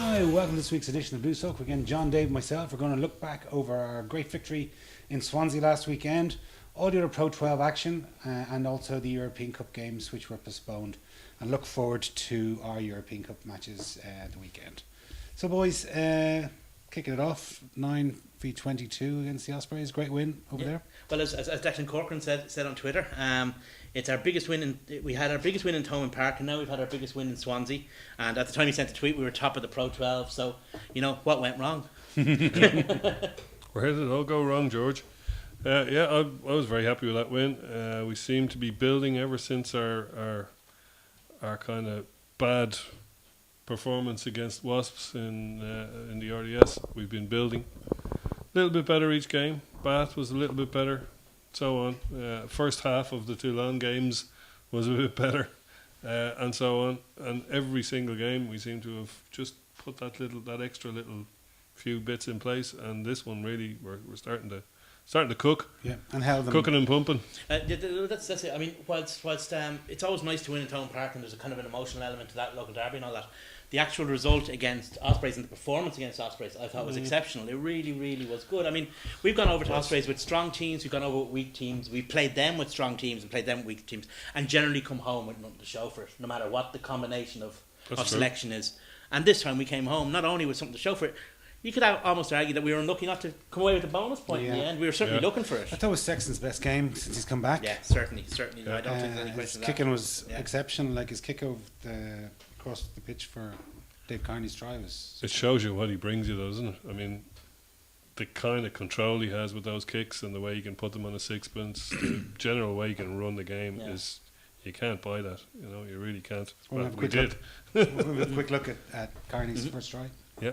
Hi, welcome to this week's edition of Blue Soak. Again, John, Dave, myself, we're going to look back over our great victory in Swansea last weekend, all the other Pro 12 action, and also the European Cup games which were postponed, and look forward to our European Cup matches the weekend. So, boys, kicking it off, 9v22 against the Ospreys, great win over there. Well, as Declan Corcoran said on Twitter, it's our biggest win. We had our biggest win in Thomond Park, and now we've had our biggest win in Swansea. And at the time he sent the tweet, we were top of the Pro 12. So, what went wrong? Where did it all go wrong, George? I was very happy with that win. We seem to be building ever since our kind of bad performance against Wasps in the RDS. We've been building a little bit better each game. Bath was a little bit better, so on. First half of the Toulon games was a bit better, and so on. And every single game we seem to have just put that extra little few bits in place. And this one really, we're starting to cook. Yeah, and how them cooking and pumping. That's it. I mean, whilst it's always nice to win in Thomond Park, and there's a kind of an emotional element to that, local derby and all that. The actual result against Ospreys and the performance against Ospreys, I thought was exceptional. It really, really was good. I mean, we've gone over to Ospreys with strong teams, we've gone over with weak teams, we've played them with strong teams and played them with weak teams, and generally come home with nothing to show for it, no matter what the combination of selection is. And this time we came home not only with something to show for it, you could almost argue that we were unlucky not to come away with a bonus point in the end. We were certainly looking for it. I thought it was Sexton's best game since he's come back. Yeah, certainly. No, I don't think there's any question his of that. kicking was exceptional, like his kick over across the pitch for Dave Carney's try was... It shows you what he brings you, doesn't it? I mean, the kind of control he has with those kicks and the way he can put them on a sixpence, the general way he can run the game is... You can't buy that, you really can't. We'll we did. We'll have a quick look at Carney's first try. Yeah.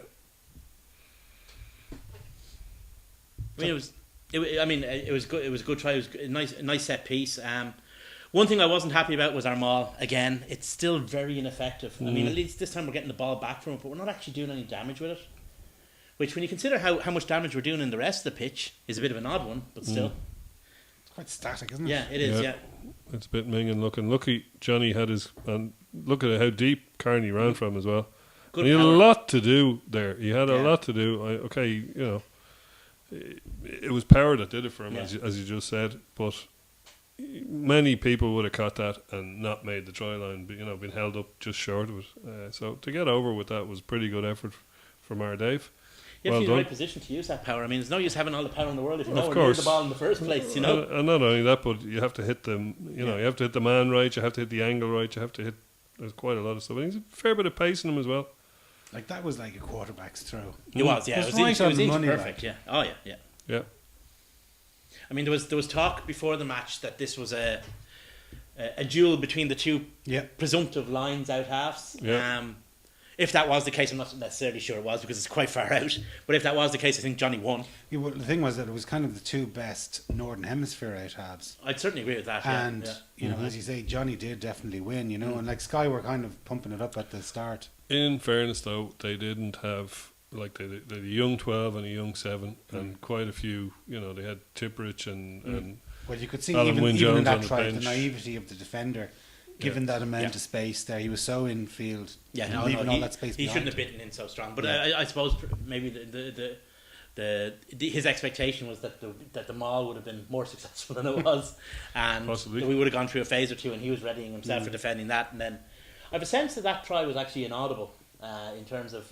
I mean, it was good. It was a good try. It was a nice set piece. One thing I wasn't happy about was our maul. Again, it's still very ineffective. I mean, at least this time we're getting the ball back from it, but we're not actually doing any damage with it. Which, when you consider how much damage we're doing in the rest of the pitch, is a bit of an odd one, but still. It's quite static, isn't it? Yeah, it is. Yeah. It's a bit minging looking. Lucky Johnny had his, and look at how deep Carney ran from as well. Good he had a power. lot to do there. He had a lot to do. It was power that did it for him, as you just said. But many people would have caught that and not made the try line, but been held up just short of it. So to get over with that was pretty good effort from our Dave. You have Well to be in the done. right position to use that power. I mean, there's no use having all the power in the world if you Of know where to course. use the ball in the first place. And not only that, but you have to hit them. You have to hit the man right. You have to hit the angle right. You have to hit. There's quite a lot of stuff. And he's a fair bit of pace in him as well. Like, that was like a quarterback's throw. It was, yeah. It It was was, right on the inch money, perfect, like. yeah. Oh, yeah. Yeah. I mean, there was talk before the match that this was a duel between the two presumptive lines out halves. Yeah. If that was the case, I'm not necessarily sure it was because it's quite far out. But if that was the case, I think Johnny won. Yeah, well, the thing was that it was kind of the two best Northern Hemisphere out halves. I'd certainly agree with that. And, yeah. as you say, Johnny did definitely win, and like Sky were kind of pumping it up at the start. In fairness, though, they didn't have like they had a young 12 and a young 7, and quite a few. They had Tipperich and Well, you could see Alan even in Wynne-Jones that on the try, the bench. naivety of the defender, given that amount of space there. He was so infield, leaving all that space he behind. shouldn't have bitten in so strong. But I suppose maybe his expectation was that the maul would have been more successful than it was, and Possibly. we would have gone through a phase or two, and he was readying himself for defending that. And then I have a sense that try was actually inaudible in terms of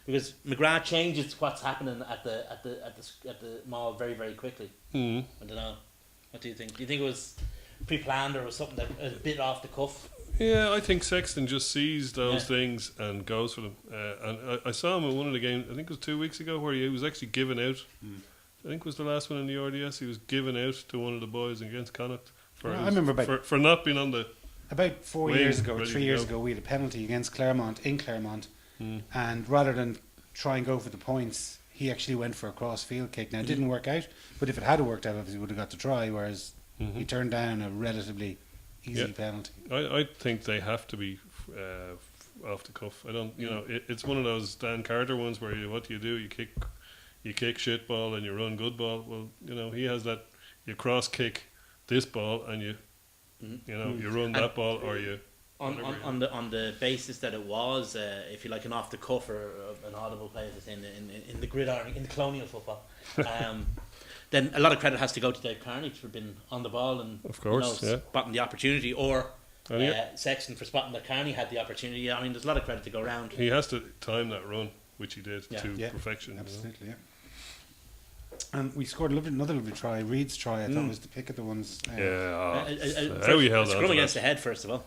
because McGrath changes what's happening at the maul very, very quickly. I don't know. What do you think? Do you think it was pre-planned or was something that a bit off the cuff? Yeah, I think Sexton just sees those things and goes for them. And I saw him in one of the games, I think it was 2 weeks ago, where he was actually giving out. I think it was the last one in the RDS. He was giving out to one of the boys against Connacht I remember for not being on the... About 4 wing, years ago, or ready 3 to years go. ago, we had a penalty against Claremont, in Claremont, and rather than try and go for the points, he actually went for a cross-field kick. Now, it didn't work out, but if it had worked out, obviously he would have got the try, whereas he turned down a relatively easy penalty. I think they have to be off the cuff. I don't, it's one of those Dan Carter ones where what do? You kick shit ball and you run good ball. Well, he has that, you cross kick this ball and you run that ball or you on the basis that it was, if you like, an off the cuff or an audible play in the gridiron, in the colonial football, then a lot of credit has to go to Dave Carney for being on the ball and, of course, spotting the opportunity, or And Sexton for spotting that Carney had the opportunity. I mean, there's a lot of credit to go around. he has to time that run, which he did to Yeah. perfection. you know. Absolutely, yeah. And we scored another lovely try. Reed's try, I thought, was the pick of the ones. How he held on scrum to against that. the head, first of all,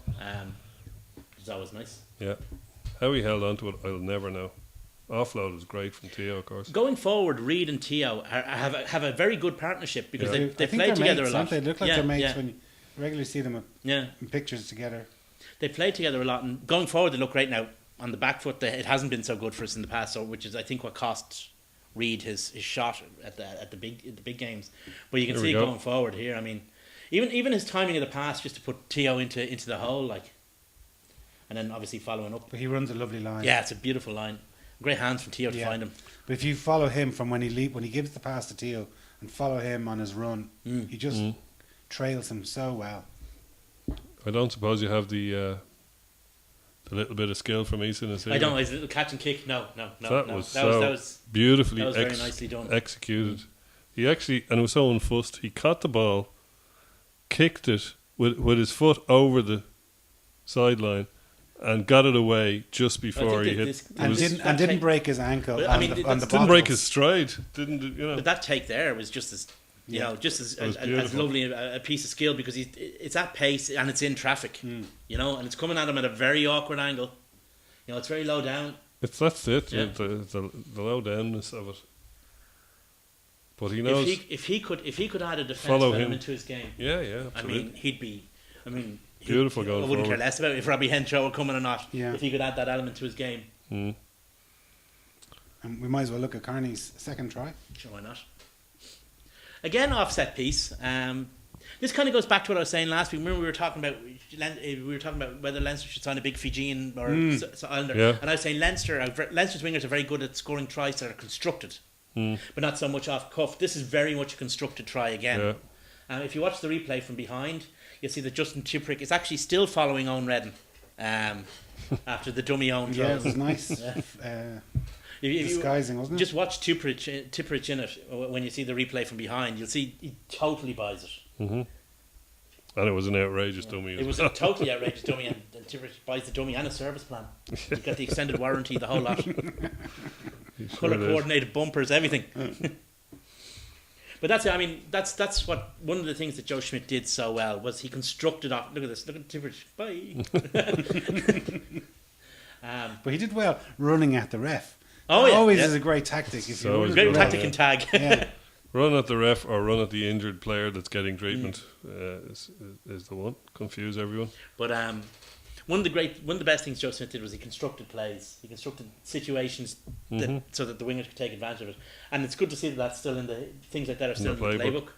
which is always nice. Yeah, how he held on to it, I'll never know. Offload was great from Theo, of course. Going forward, Reed and Theo have a very good partnership because Yeah. they I think play they're together mates, a lot. don't they? They look like they're mates when you regularly see them Yeah, in pictures together. they play together a lot, and going forward, they look great now. On the back foot, it hasn't been so good for us in the past, so which is, I think, what cost Reed his shot at the big games. But you can There see we go. going forward here. I mean, even his timing of the pass, just to put Theo into the hole, like, and then obviously following up. But he runs a lovely line. Yeah, it's a beautiful line. Great hands from Theo to Yeah. find him. But if you follow him from when he gives the pass to Theo and follow him on his run, he just trails him so well. I don't suppose you have the little bit of skill from Eason as I don't. His little catch and kick. No. That no. was that so was beautifully that was very nicely done. executed. He actually, and it was so unfussed, he caught the ball, kicked it with his foot over the sideline, and got it away just before he hit. And didn't break his ankle But, on I mean, the that's- Didn't break bottles. his stride. Didn't But that take there was just as just was as beautiful. lovely a piece of skill, because it's at pace and it's in traffic, and it's coming at him at a very awkward angle. It's very low down. That's it. Yeah. The low downness of it. But he knows. If he could add a defensive Follow him. element to his game, Yeah, absolutely. I mean, he'd be. Beautiful going I wouldn't forward. care less about if Robbie Henshaw were coming or not. Yeah. If he could add that element to his game, Mm. And we might as well look at Carney's second try. sure, why not? Again, offset piece. This kind of goes back to what I was saying last week. Remember, we were talking about whether Leinster should sign a big Fijian or Islander, Yeah. and I was saying Leinster's wingers are very good at scoring tries that are constructed, but not so much off cuff. This is very much a constructed try again. Yeah. If you watch the replay from behind, you'll see that Justin Tipperick is actually still following Owen Redden after the dummy Owen Yeah, throws. it was nice. If you Disguising, wasn't it? just watch Tipperick in it when you see the replay from behind, you'll see he totally buys it. And it was an outrageous dummy. It was a totally outrageous dummy, and Tipperick buys the dummy and a service plan. You got the extended warranty, the whole lot, colour coordinated bumpers, everything. But that's it. I mean, that's what one of the things that Joe Schmidt did so well was he constructed off. Look at this. Look at Tipperick. Bye. But he did well running at the ref. Oh, That yeah, always yeah. is a great tactic. If So you is run Great at the tactic ref. and tag. Yeah. Run at the ref or run at the injured player that's getting treatment is the one. Confuse everyone. But one of the best things Joe Smith did was he constructed plays. He constructed situations so that the wingers could take advantage of it. And it's good to see that that's still in the things like that are still in the playbook.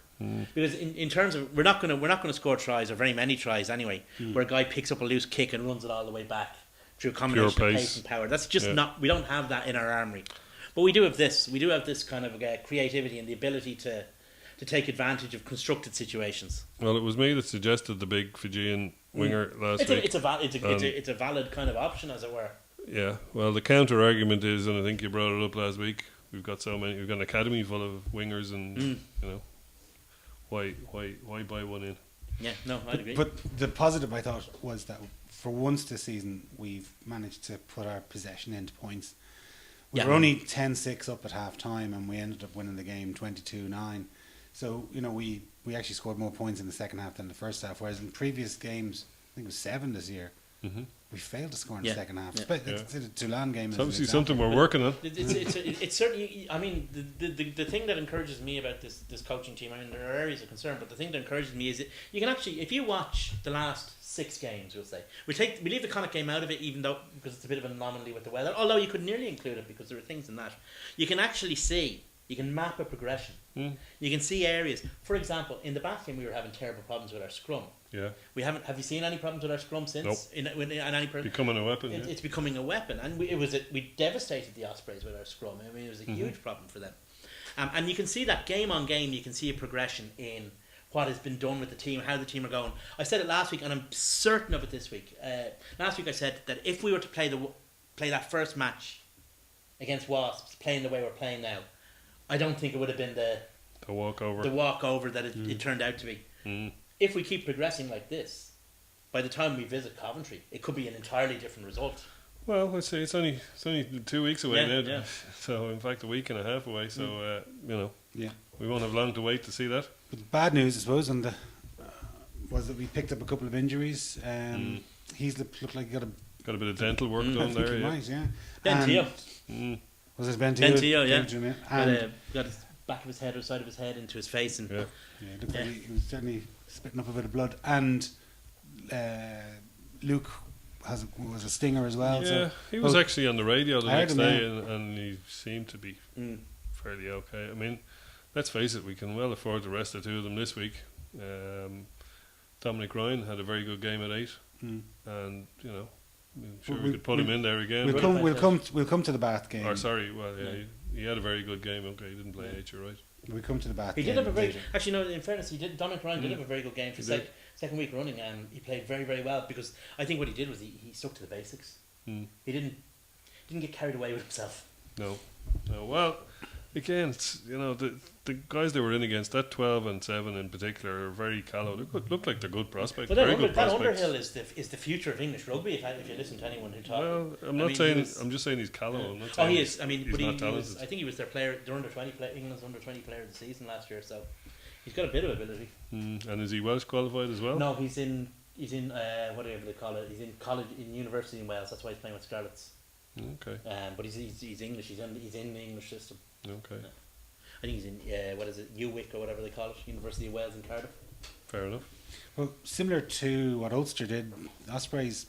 Because in terms of we're not going to score tries, or very many tries anyway, where a guy picks up a loose kick and runs it all the way back through a combination of pace. pace and power. That's just not. We don't have that in our armory. But we do have this. We do have this kind of creativity and the ability to take advantage of constructed situations. Well, it was me that suggested the big Fijian winger last week. It's a valid kind of option, as it were. Yeah. Well, the counter argument is, and I think you brought it up last week, we've got an academy full of wingers, and why buy one in? Yeah, no, I'd agree. But the positive, I thought, was that for once this season we've managed to put our possession into points. We were only 10-6 up at half time, and we ended up winning the game 22-9. So, we actually scored more points in the second half than the first half, whereas in previous games, I think it was 7 this year, we failed to score in the second half. Yeah. The Toulon game is It's obviously something we're working on. It's certainly. I mean, the thing that encourages me about this coaching team. I mean, there are areas of concern, but the thing that encourages me is that you can actually, if you watch the last 6 games, we'll say we leave the Connacht game out of it, even though because it's a bit of an anomaly with the weather. Although you could nearly include it because there are things in that you can actually see. You can map a progression. You can see areas. For example, in the back game, we were having terrible problems with our scrum. Yeah. We haven't. Have you seen any problems with our scrum since? Nope. In any Becoming a weapon. It's becoming a weapon, and we devastated the Ospreys with our scrum. I mean, it was a huge problem for them. And you can see that game on game. You can see a progression in what has been done with the team, how the team are going. I said it last week, and I'm certain of it this week. Last week I said that if we were to play that first match against Wasps, playing the way we're playing now, I don't think it would have been the walkover that it turned out to be. Mm. If we keep progressing like this, by the time we visit Coventry, it could be an entirely different result. Well, let's say it's only 2 weeks away now. Yeah. So in fact, a week and a half away. So Yeah. we won't have long to wait to see that. But the bad news, I suppose, was that we picked up a couple of injuries. He's looked like he got a bit of dental work I done think there. he Yeah. might, yeah. Ben Teo. Mm. Was it Ben Teo? Ben Teo, yeah. And Got his back of his head or side of his head into his face. And Yeah. it looked like he was certainly spitting up a bit of blood. And Luke was a stinger as well. Yeah, So he was actually on the radio the I heard next him, day, yeah. and he seemed to be fairly okay. I mean, let's face it, we can well afford to rest the two of them this week. Dominic Ryan had a very good game at 8, and I'm sure we could put him in there again. we'll come to the Bath game. Or sorry, well, yeah, he had a very good game. Okay, he didn't play 8, you're right. We'll come to the Bath he game. did have a very later. actually no. In fairness, Dominic Ryan did have a very good game for He did. second week running. He played very, very well, because I think what he did was he stuck to the basics. Mm. He didn't get carried away with himself. No. Well, again, it's, the guys they were in against, that 12 and 7 in particular, are very callow. They look like they're good prospects. But Very good that prospects. Underhill is the future of English rugby. If you listen to anyone who talks. Well, I'm just saying he's callow. I'm not Oh, saying he is. I mean, he's but not he talented. was. I think he was their player. Their under 20 England's under 20 player of the season last year. So he's got a bit of ability. And is he Welsh qualified as well? No, he's in whatever they call it. He's in college in university in Wales. That's why he's playing with Scarlets. Okay. But he's English. He's in the English system. Okay. I think he's in UWIC or whatever they call it, University of Wales in Cardiff. Fair enough. Well, similar to what Ulster did, Ospreys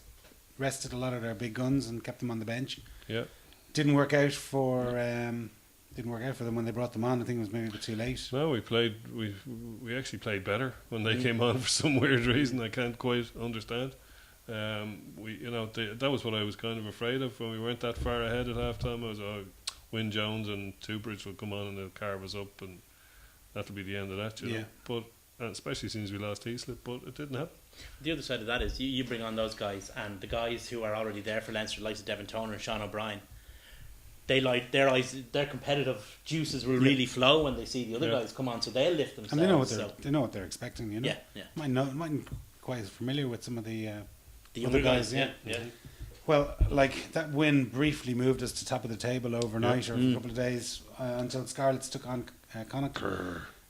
rested a lot of their big guns and kept them on the bench. Yeah. Didn't work out for them when they brought them on. I think it was maybe a bit too late. No, we actually played better when they came on for some weird reason I can't quite understand. That was what I was kind of afraid of when we weren't that far ahead at half time. I was Wyn Jones and Tubridge will come on and they'll carve us up, and that'll be the end of that, you know. But especially since we lost Heaslip, but it didn't happen. The other side of that is you bring on those guys, and the guys who are already there for Leinster, like Devin Toner and Sean O'Brien, they like their competitive juices will really flow when they see the other guys come on, so they'll lift themselves. And they know what they're expecting, you know. Yeah. Mightn't quite as familiar with some of the other guys. Yeah. Well, like that win briefly moved us to top of the table overnight or for a couple of days until Scarlets took on Connacht.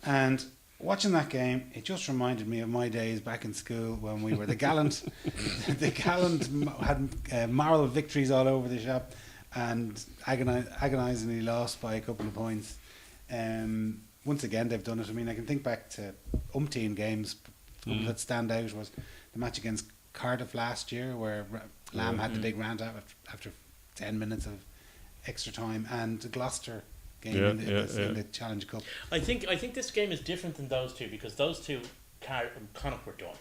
And watching that game, it just reminded me of my days back in school when we were the gallant had moral victories all over the shop and agonisingly lost by a couple of points. Once again, they've done it. I mean, I can think back to umpteen games. The couple that stand out was the match against Cardiff last year, where Lamb had the big rant out after 10 minutes of extra time, and the Gloucester game in the Challenge Cup. I think this game is different than those two, because those two Connacht were done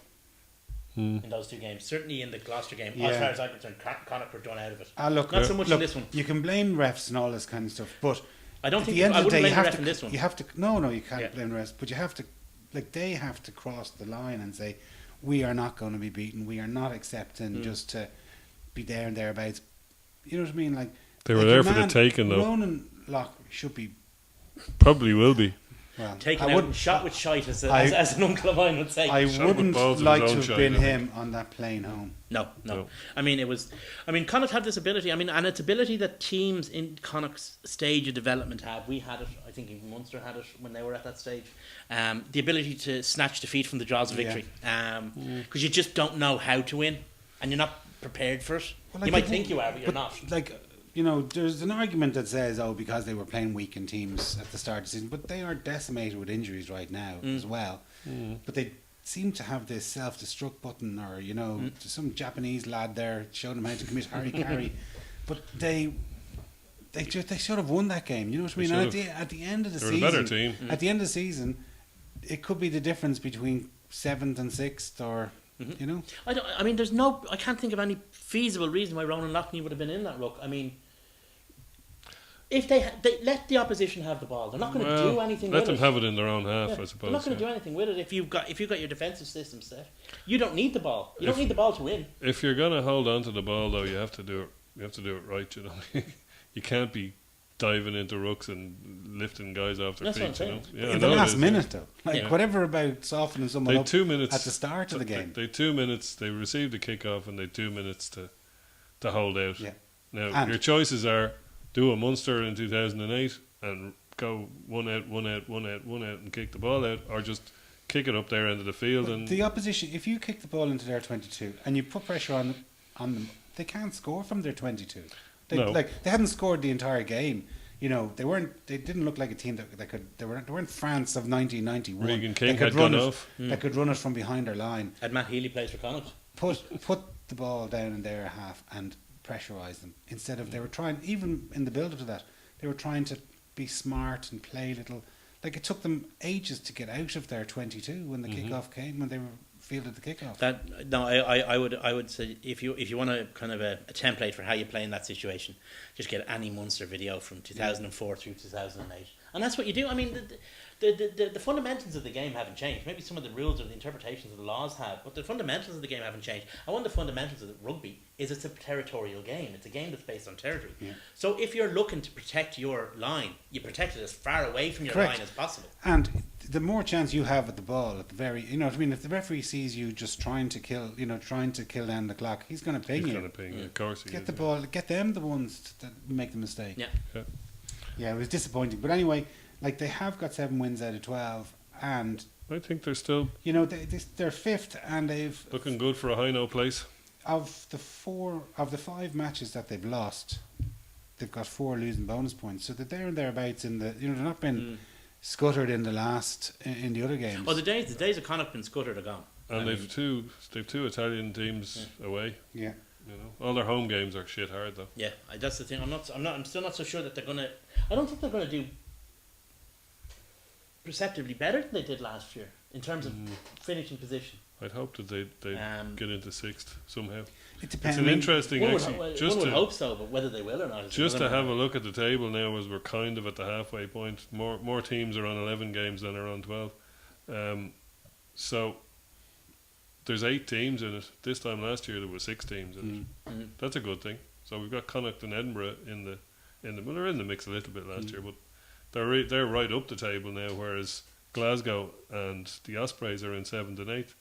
in those two games. Certainly in the Gloucester game, as far as I'm concerned, Connacht were done out of it. Not so much in this one. You can blame refs and all this kind of stuff, but I don't at think the end I of the wouldn't day, blame the ref in this one. you have to. No, you can't blame the refs, but you have to. Like, they have to cross the line and say, we are not going to be beaten. We are not accepting just to be there and thereabouts. You know what I mean? Like, they were there for the taking, though. Ronan Locke should be. Probably will be. Well, taken out, shot with shite, as an uncle of mine would say. I wouldn't like to have shite, been him on that plane home. No. I mean, Connacht had this ability. I mean, and it's ability that teams in Connacht's stage of development have. We had it. I think even Munster had it when they were at that stage. The ability to snatch defeat from the jaws of victory. Because you just don't know how to win, and you're not prepared for it. Well, you might think you are, but you're not. Like, there's an argument that says, because they were playing weakened teams at the start of the season, but they are decimated with injuries right now as well. But they seem to have this self-destruct button, or some Japanese lad there showed them how to commit harikari. But they should have won that game. You know what I mean? And at the end of the season, a better team. At the end of the season, it could be the difference between 7th and 6th, or you know. I can't think of any feasible reason why Ronan Loughney would have been in that ruck. I mean, if they let the opposition have the ball, they're not going to do anything. Let with them it. have it in their own half, Yeah, I suppose. they're not going to do anything with it if you've got your defensive system set. You don't need the ball. You don't need the ball to win. If you're going to hold on to the ball, though, you have to do it. You have to do it right. You know, you can't be diving into rucks and lifting guys off their That's what feet. I'm You know, saying. yeah, I In the know it last is, minute, though. Like, Yeah. whatever about softening someone They up had 2 minutes at the start of the game. They 2 minutes. They received the kickoff, and they 2 minutes to hold out. Yeah. Now And- your choices are do a Munster in 2008 and go one out, and kick the ball out, or just kick it up their end of the field. But And the opposition, if you kick the ball into their 22 and you put pressure on them, they can't score from their 22. No. They hadn't scored the entire game. You know, they didn't look like a team that could. They weren't France of 1991. Regan King They could had run gone it. off. They could run it from behind their line. And Matt Healy plays for Connacht. Put the ball down in their half and pressurise them. Instead of, they were trying, even in the build up to that, they were trying to be smart and play little. Like, it took them ages to get out of their 22 when the kickoff came, when they were fielded the kickoff. I would say if you want a kind of a template for how you play in that situation, just get any Munster video from 2004 through 2008, and that's what you do. I mean, the fundamentals of the game haven't changed. Maybe some of the rules or the interpretations of the laws have, but the fundamentals of the game haven't changed. And one of the fundamentals of rugby is it's a territorial game. It's a game that's based on territory. Yeah. So if you're looking to protect your line, you protect it as far away from your Correct. line as possible. And the more chance you have at the ball at the very, you know what I mean, if the referee sees you just trying to kill down the clock, he's going to ping he's you. going to ping. Of course, he Get is, the yeah. ball, get them the ones that make the mistake. Yeah. Yeah, it was disappointing. But anyway, like, they have got 7 wins out of 12, and I think they're still you know they're fifth, and they've looking good for a high no place. of the 5 matches that they've lost, they've got 4 losing bonus points, so that they're and thereabouts in the, you know, they're not been scuttered in the other games. Oh, the days of Connacht been scuttered are gone. And I they've two Italian teams away. Yeah. You know, all their home games are shit hard though. Yeah, that's the thing. I'm still not so sure that they're gonna. I don't think they're gonna do perceptibly better than they did last year in terms of finishing position. I'd hope that they'd get into 6th somehow. It depends. It's an interesting One would, actually. Just one would to hope so, but whether they will or not. Is just to another have a matter. look at the table now, as we're kind of at the halfway point. More teams are on 11 games than are on 12. So there's 8 teams in it. This time last year there were 6 teams in it. Mhm. That's a good thing. So we've got Connacht and Edinburgh in the well, they're in the mix a little bit last year, but they're right up the table now. Whereas Glasgow and the Ospreys are in 7th and 8th,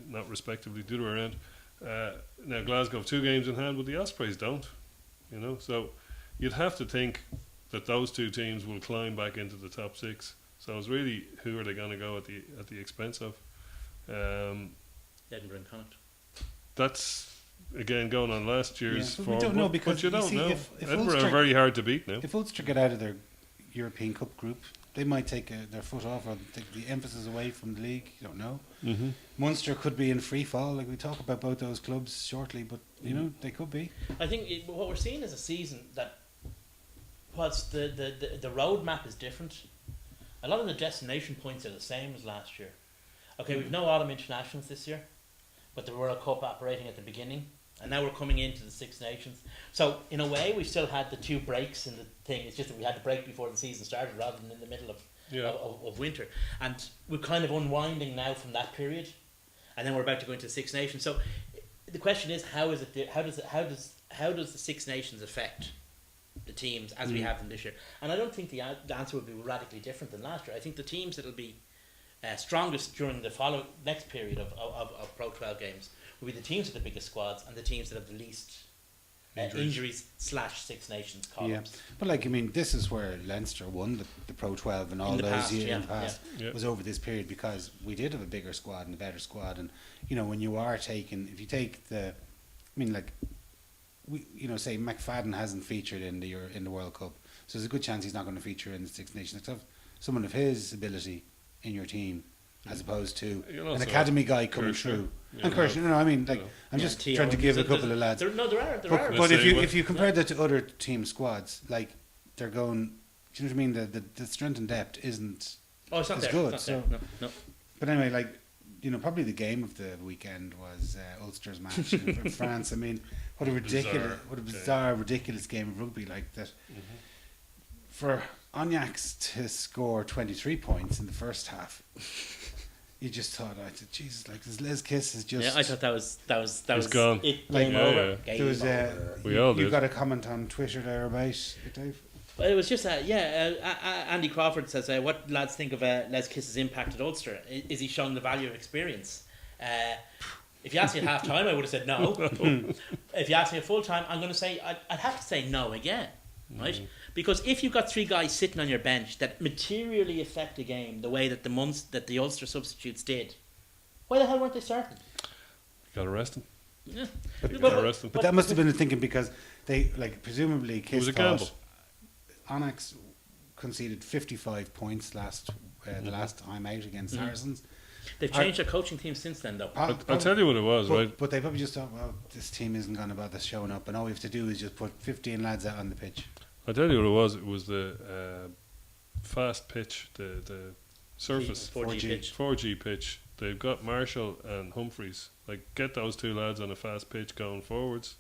not respectively, the other way around. Now Glasgow have 2 games in hand, but the Ospreys don't. You know, so you'd have to think that those 2 teams will climb back into the top 6. So it's really, who are they going to go at the expense of? Edinburgh and Connacht. That's again going on last year's Yeah, but form. we don't know, but because you you don't see, know. if Edinburgh Ulster- are very hard to beat now. If Ulster get out of their European Cup group, they might take their foot off or take the emphasis away from the league. You don't know. Mm-hmm. Munster could be in free fall. Like, we talk about both those clubs shortly, but you know, they could be. I think what we're seeing is a season that, whilst the roadmap is different, a lot of the destination points are the same as last year. Okay, we've no autumn internationals this year, but the World Cup operating at the beginning, and now we're coming into the Six Nations. So in a way, we've still had the 2 breaks in the thing. It's just that we had the break before the season started, rather than in the middle of winter, and we're kind of unwinding now from that period, and then we're about to go into the Six Nations. So the question is, how does the Six Nations affect the teams as we have them this year? And I don't think the answer would be radically different than last year. I think the teams that'll be strongest during the next period of Pro 12 games will be the teams with the biggest squads and the teams that have the least injuries / Six Nations columns. Yeah, but like, I mean, this is where Leinster won the Pro 12 and all In the those past, years yeah, in the past. yeah. Was over this period, because we did have a bigger squad and a better squad. And you know, when you are taking, if you take I mean, like, we, you know, say McFadden hasn't featured in the World Cup, so there's a good chance he's not going to feature in the Six Nations. Have someone of his ability in your team, as opposed to You'll an also academy guy have coming Kirscher. through. Yeah, And Kirscher, I mean, like, I'm Yeah, just T.O. trying to give a There's- couple of lads. there are. But Let's say if you compare that to other team squads, like, they're going, do you know what I mean? The strength and depth isn't. Oh, it's not It's there. good, It's not so- there. No. But anyway, like, probably the game of the weekend was Ulster's match in France. I mean, what a bizarre, ridiculous game of rugby like that. For Onyx to score 23 points in the first half, you just thought, Jesus, like this Les Kiss is just. Yeah, I thought that was gone. it. Like, Game yeah, over. yeah. Game There was over. We all you did. got a comment on Twitter there about it, Dave? Well, it was just Andy Crawford says, what lads think of Les Kiss's impact at Ulster? Is he showing the value of experience? If you asked me at half time, I would have said no. If you asked me at full time, I'm going to say I'd have to say no again, right? Because if you've got three guys sitting on your bench that materially affect the game the way that the Ulster substitutes did, why the hell weren't they starting? Got arrested. Yeah. But that must have been the thinking, because they, like, presumably It Kiss was a thought gamble. Onyx conceded 55 points the last time out against Saracens. They've changed their coaching team since then, though. I'll tell you what it was, right? But they probably just thought, well, this team isn't going to bother showing up, and all we have to do is just put 15 lads out on the pitch. I'll tell you what it was. It was the fast pitch, the surface 4G pitch. 4G pitch. They've got Marshall and Humphreys. Like, get those two lads on a fast pitch going forwards.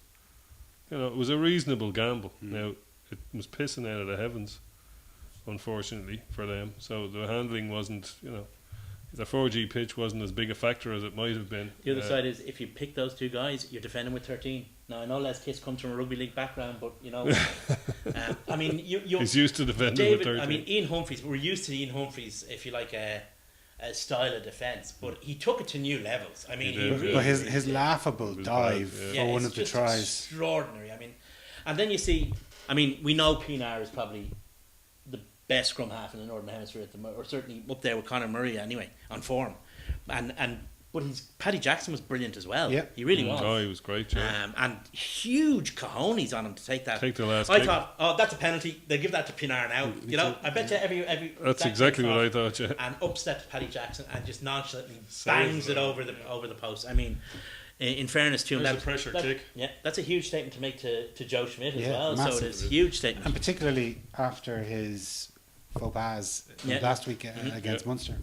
You know, it was a reasonable gamble. Now, it was pissing out of the heavens, unfortunately for them. So the handling wasn't, the 4G pitch wasn't as big a factor as it might have been. The other side is, if you pick those two guys, you're defending with 13. Now, I know Les Kiss comes from a rugby league background, but, I mean, he's used to defending David, with 13. I mean, Ian Humphreys, we're used to Ian Humphreys, if you like, a style of defence, but he took it to new levels. I mean, He did, really But his laughable was dive bad, for one it's of the just tries. extraordinary. I mean, and then you see, I mean, we know Pienaar is probably the best scrum half in the Northern Hemisphere at the moment, or certainly up there with Conor Murray anyway, on form. But Paddy Jackson was brilliant as well. Yeah. He really was. Oh, he was great, yeah. And huge cojones on him to take that. Take the last I kick. thought, that's a penalty. They'll give that to Pienaar now. I bet you every That's exactly what I thought, yeah. And upsteps Paddy Jackson and just nonchalantly bangs it over the post. I mean, in fairness to him, There's a pressure kick. Yeah, that's a huge statement to make to Joe Schmidt as Yeah, well. massive. So it is a huge statement. And particularly after his faux pas last week against Munster.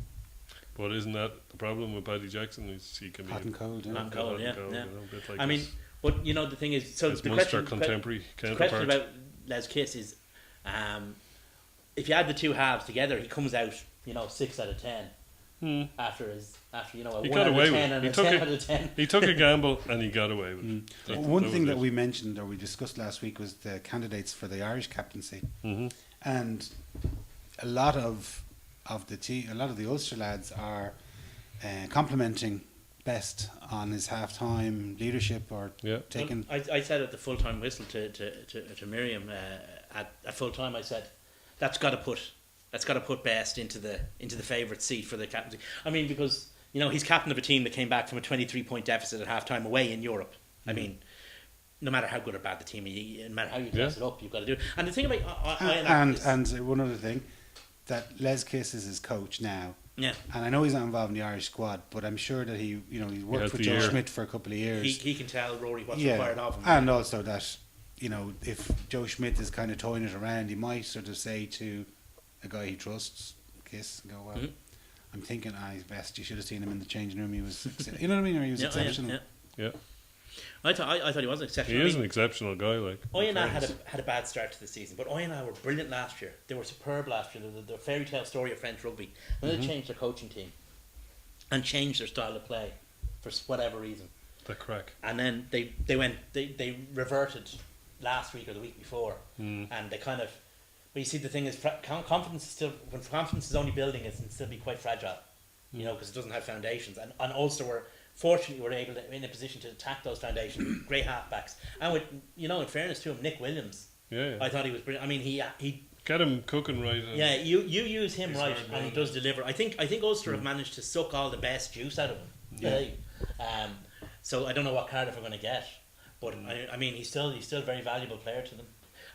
But isn't that the problem with Paddy Jackson? He can be Hot and cold, yeah. Hot and cold, yeah. a bit like I mean, his- but the thing is, so his the Munster question, contemporary the question counterpart. about Les Kiss is, if you add the two halves together, he comes out, 6 out of 10 after a He 1 got out away of with 10 it. and He a took 10 it. out of 10. He took a gamble and he got away with it. One thing was that it. we mentioned or we discussed last week was the candidates for the Irish captaincy, and a lot of the Ulster lads are complimenting Best on his half-time leadership or Yeah. taking. Well, I said at the full-time whistle to Miriam at full-time, I said that's got to put Best into the favourite seat for the captaincy. I mean, because he's captain of a team that came back from a 23-point deficit at half-time away in Europe. I mean, no matter how good or bad the team is, no matter how you dress it up, you've got to do it. And the thing about and one other thing, that Les Kiss is his coach now. yeah, And I know he's not involved in the Irish squad, but I'm sure that he's worked has with the Joe ear. Schmidt for a couple of years. he can tell Rory what's required of him. And also that, if Joe Schmidt is kind of toying it around, he might sort of say to a guy he trusts, Kiss, and go, well, I'm thinking, he's Best. You should have seen him in the changing room. He was, you know what I mean? Or he was exceptional. Yeah. I thought he was exceptional. He I is mean, an exceptional guy. Like Oyonnax had a bad start to the season, but Oyonnax were brilliant last year. They were superb last year. The fairy tale story of French rugby. Then they changed their coaching team and changed their style of play for whatever reason. the crack. And then they reverted last week or the week before, and they kind of. But you see, the thing is, confidence is still, when confidence is only building, it can still be quite fragile, because it doesn't have foundations. And Ulster were fortunately able to, in a position to attack those foundations. Great halfbacks, and with in fairness to him, Nick Williams, Yeah. I thought he was brilliant. I mean, he Get him cooking right. yeah, you use him He's right, hard and he ground. does deliver. I think Ulster have managed to suck all the best juice out of him. Yeah. So I don't know what Cardiff are going to get, but I mean, he's still a very valuable player to them.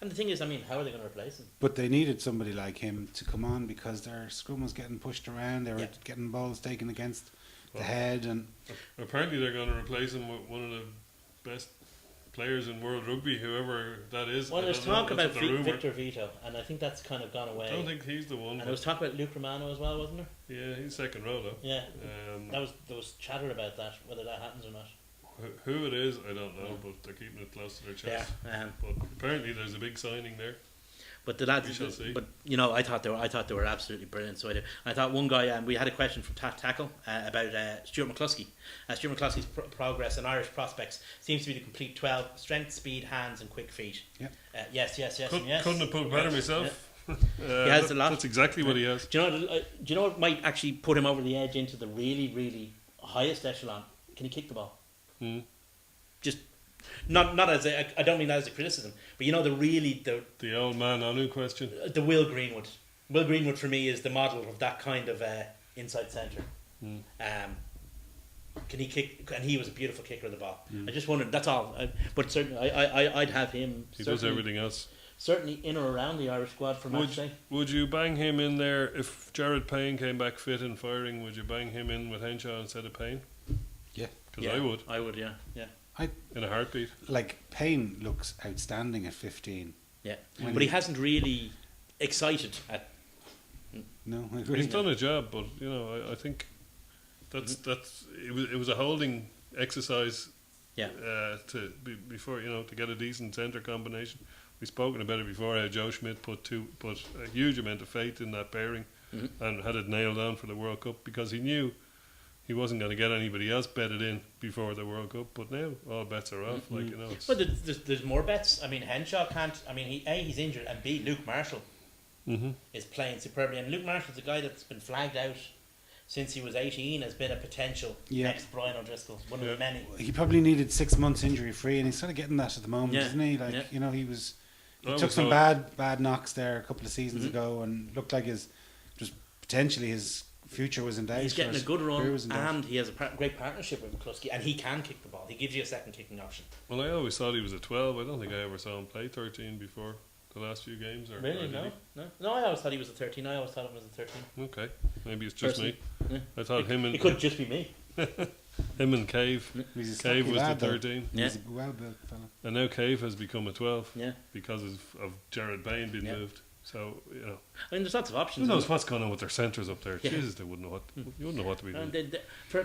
And the thing is, I mean, how are they going to replace him? But they needed somebody like him to come on because their scrum was getting pushed around. They were getting balls taken against the head, and Apparently, they're going to replace him with one of the best players in World Rugby, whoever that is. Well, I there's don't know, talk that's about what the rumour. Victor Vito, and I think that's kind of gone away. I don't think he's the one. And but there was talk about Luke Romano as well, wasn't there? yeah, he's second row though. Yeah, Um, there was chatter about that, whether that happens or not. who it is, I don't know, but they're keeping it close to their chest. Yeah, But apparently, there's a big signing there. but the lads, We shall see. but you know, I thought they were absolutely brilliant. So I thought one guy, we had a question from Tackle about Stuart McCluskey. Stuart McCluskey's progress and Irish prospects seems to be the complete 12: strength, speed, hands, and quick feet. Yeah. Yes, and yes. Couldn't have put it better Yeah. myself. He has a lot. That's exactly what he has. Do you know what might actually put him over the edge into the really, really highest echelon? Can he kick the ball? Hmm. Just not as I don't mean that as a criticism, but you know The old man Anu question. the Will Greenwood. Will Greenwood for me is the model of that kind of inside centre. Hmm. Can he kick? And he was a beautiful kicker of the ball. Hmm. I just wondered. That's all. But certainly, I'd have him. He does everything else. Certainly in or around the Irish squad for match day. Would you bang him in there if Jared Payne came back fit and firing? Would you bang him in with Henshaw instead of Payne? Yeah. Because I would. I would. Yeah. In a heartbeat. Like, Payne looks outstanding at 15. Yeah. When But he hasn't really excited at. No, I agree. He's done a job, but you know, I think that's it was a holding exercise. Yeah. Before to get a decent centre combination. We've spoken about it before. How Joe Schmidt put a huge amount of faith in that pairing and had it nailed down for the World Cup because he knew he wasn't going to get anybody else betted in before the World Cup. But now all bets are off. Like it's But there's more bets. I mean, Henshaw can't. I mean, he's injured, and B, Luke Marshall is playing superbly, and Luke Marshall's a guy that's been flagged out since he was 18 has been a potential next Brian O'Driscoll, one of the many. He probably needed 6 months injury free, and he's sort of getting that at the moment, isn't he? Like he took some bad knocks there a couple of seasons ago, and looked like his future was in doubt. He's getting a good run, and he has a great partnership with McCluskey, and he can kick the ball. He gives you a second kicking option. Well, I always thought he was a 12. I don't think I ever saw him play 13 before the last few games. Really? No. I always thought he was a 13. I always thought he was a 13. Okay, maybe it's just me. Yeah. I thought It could just be me. him and Cave. He's a Cave was lad, the though. 13, Yeah. He's a well-built fella. and now Cave has become a 12 Yeah. because of Jared Bain being Yeah. moved. So I mean, there's lots of options. who knows what's going on with their centres up there? Yeah. Jesus, they wouldn't know what you wouldn't know what to be doing.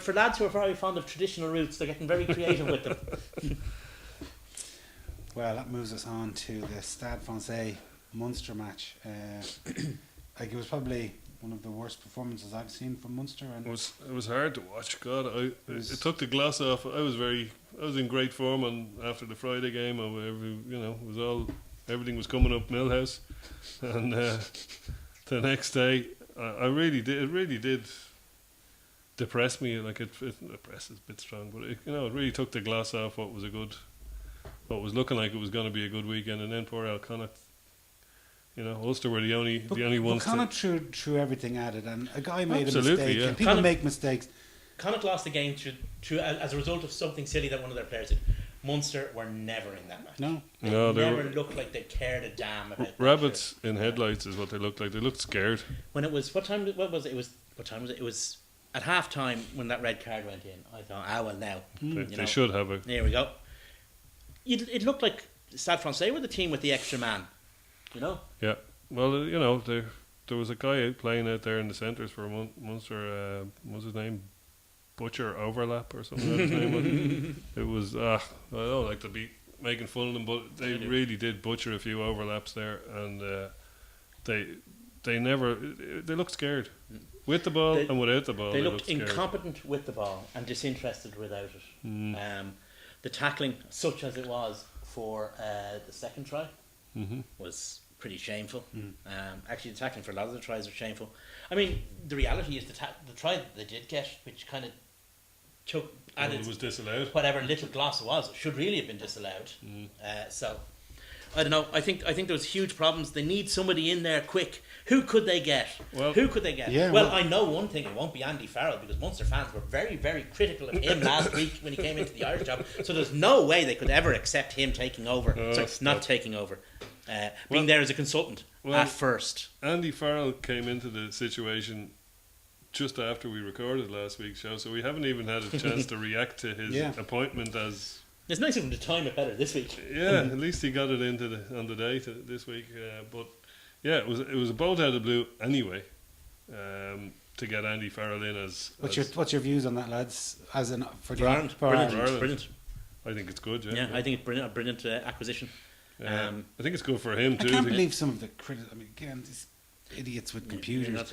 For lads who are very fond of traditional routes, they're getting very creative with them. Well, that moves us on to the Stade Francais Munster match. Like, it was probably one of the worst performances I've seen from Munster, and It was hard to watch. God, was- it took the gloss off. I was in great form after the Friday game. Everything was coming up Millhouse, and the next day it really did depress me. Like it depress is a bit strong, but it really took the gloss off what was looking like it was going to be a good weekend. And then poor Al Connacht, Ulster were the only ones. Connacht threw everything at it, and a guy made a Absolutely, mistake. yeah. And people make mistakes. Connacht lost the game as a result of something silly that one of their players did. Munster were never in that match. No, They never looked like they cared a damn about that rabbits shit. in headlights is what they looked like. They looked scared. When it was what time was it? What time was it? It was at half time when that red card went in. I thought, well now. They should have a. There we go. It looked like Stade Francais were the team with the extra man. Yeah. Well, there was a guy out playing out there in the centres for Munster. What was his name? Butcher Overlap or something like his name was. It was I don't like to be making fun of them, but they really did butcher a few overlaps there, and they looked scared with the ball and without the ball. They looked scared. incompetent with the ball and disinterested without it. The tackling, such as it was for the second try, was pretty shameful. Actually, the tackling for a lot of the tries are shameful. I mean, the reality is the try that they did get, which kind of It was disallowed. whatever little gloss it was, should really have been disallowed. So, I don't know. I think there was huge problems. They need somebody in there quick. Who could they get? Yeah, well, I know one thing. It won't be Andy Farrell because Munster fans were very, very critical of him last week when he came into the Irish job. So there's no way they could ever accept him taking over. Taking over. Being there as a consultant at first. Andy Farrell came into the situation just after we recorded last week's show, so we haven't even had a chance to react to his appointment as It's nice of him to time it better this week. Yeah, at least he got it on the day this week. But yeah, it was a bolt out of the blue anyway. To get Andy Farrell in as What's your views on that, lads? As an for Brilliant, for brilliant, Ireland? brilliant. I think it's good. Yeah, I think it's brilliant, a brilliant acquisition. I think it's good for him I too. can't believe some of the critics. I mean, again, these idiots with computers. Not,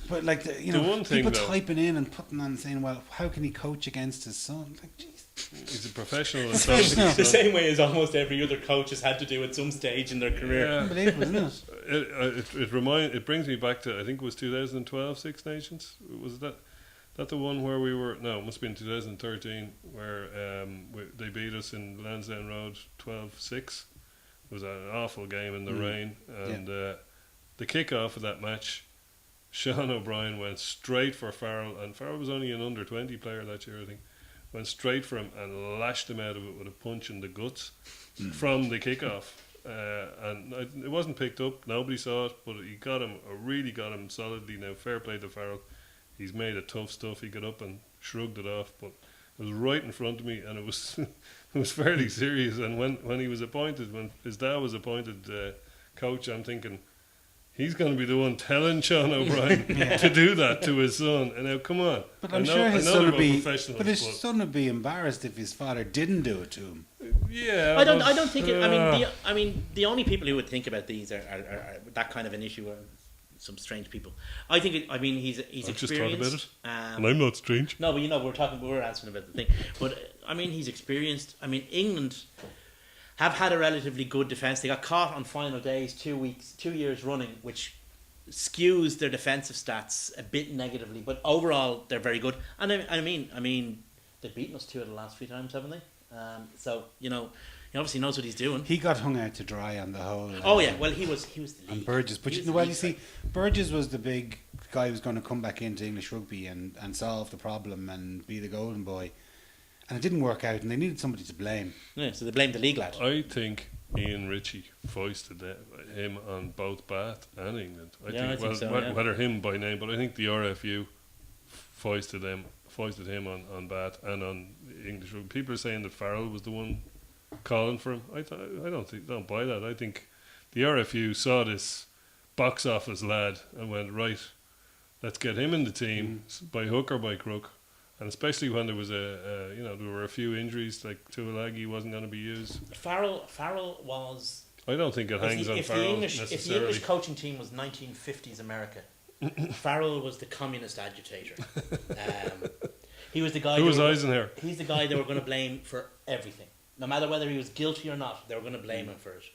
But like The one thing, people though- typing in and putting on saying, "Well, how can he coach against his son?" Like, jeez. He's a professional. And Professional. the same way as almost every other coach has had to do at some stage in their career. Yeah. Unbelievable, isn't it? It brings me back to, I think it was 2012 Six Nations. Was that the one where we were? No, it must have been 2013 where they beat us in Lansdowne Road 12-6. It was an awful game in the rain, and the kick-off of that match, Sean O'Brien went straight for Farrell, and Farrell was only an under 20 player that year, I think. Went straight for him and lashed him out of it with a punch in the guts from the kickoff. And it wasn't picked up. Nobody saw it, but he got him. Really got him solidly. Now, fair play to Farrell. He's made it tough stuff. He got up and shrugged it off, but it was right in front of me, and it was it was fairly serious. And when he was appointed, when his dad was appointed coach, I'm thinking, he's going to be the one telling Sean O'Brien to do that to his son. And now, come on. But I I'm know- sure I his know son they're would be. both professionals, But his son would be embarrassed if his father didn't do it to him. Yeah, I don't but, think it. I mean, the only people who would think about these are that kind of an issue are some strange people. I think. He's I've just thought about experienced. it, and I'm not strange. No, but we're answering about the thing. But he's experienced. England have had a relatively good defence. They got caught on final days 2 years running, which skews their defensive stats a bit negatively. But overall, they're very good. And I mean, they've beaten us 2 of the last 3 times, haven't they? So he obviously knows what he's doing. He got hung out to dry on the whole. Oh yeah, well he was the And lead. Burgess, but He you was the well, lead you see, guy. Burgess was the big guy who was going to come back into English rugby and solve the problem and be the golden boy, and it didn't work out, and they needed somebody to blame. Yeah, so they blamed the league lad. I think Ian Ritchie foisted him on both Bath and England. I think so, yeah. whether him by name, but I think the RFU foisted him on Bath and on English rugby. People are saying that Farrell was the one calling for him. I don't buy that. I think the RFU saw this box office lad and went, right, let's get him in the team by hook or by crook. And especially when there was there were a few injuries, like Tuilagi wasn't going to be used. Farrell was. I don't think it hangs on If the Farrell English necessarily. coaching team was 1950s America, Farrell was the communist agitator. He was the guy. Who was they were- Eisenhower? He's the guy they were going to blame for everything, no matter whether he was guilty or not. They were going to blame him for it.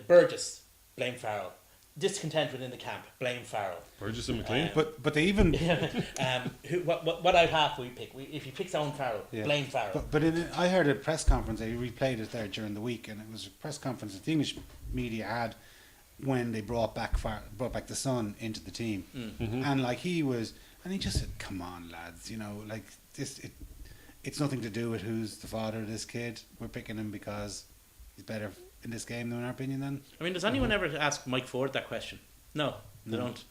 Burgess, blame Farrell. Discontent within the camp, blame Farrell. Burgess and McLean. But they even What out half we pick? If he picks Owen Farrell, Yeah. blame Farrell. But I heard a press conference. They replayed it there during the week, and it was a press conference that the English media had when they brought back the son into the team, and like he just said, "Come on, lads, like this. It's nothing to do with who's the father of this kid. We're picking him because he's better in this game, in our opinion." Then Does anyone ever ask Mike Ford that question? No, they don't.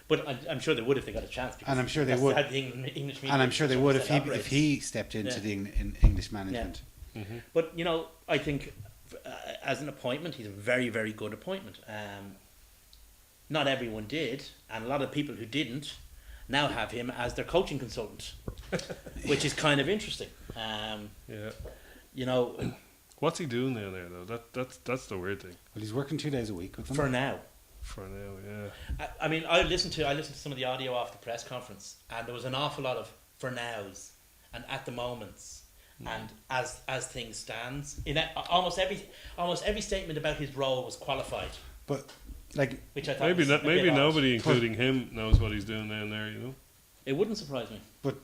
But I'm sure they would if they got a chance. because And I'm sure they that's would. how the English media and I'm sure they would if operates. he stepped into Yeah. the English management. But I think as an appointment, he's a very, very good appointment. Not everyone did, and a lot of people who didn't now have him as their coaching consultant, which is kind of interesting. Yeah. What's he doing down there though? That's the weird thing. Well, he's working 2 days a week with them. For now. For now, yeah. I listened to some of the audio off the press conference, and there was an awful lot of for nows and at the moments and as things stands. In almost every statement about his role was qualified, But like which I thought Maybe was a bit maybe odd. nobody, including him, knows what he's doing down there. It wouldn't surprise me. But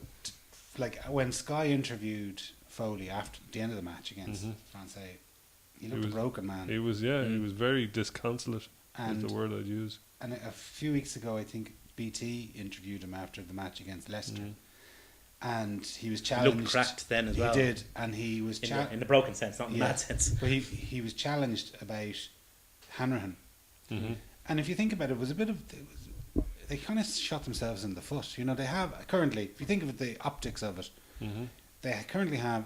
like when Sky interviewed Foley after the end of the match against Francais, he looked a broken man. He was he was very disconsolate. And- is the word I'd use. And a few weeks ago, I think BT interviewed him after the match against Leicester, and he was He challenged. looked cracked then as well. He did, and he was in the broken sense, not in the bad sense. But he was challenged about Hanrahan, and if you think about it, it was a bit of they kind of shot themselves in the foot. They have currently, if you think of it, the optics of it. they currently have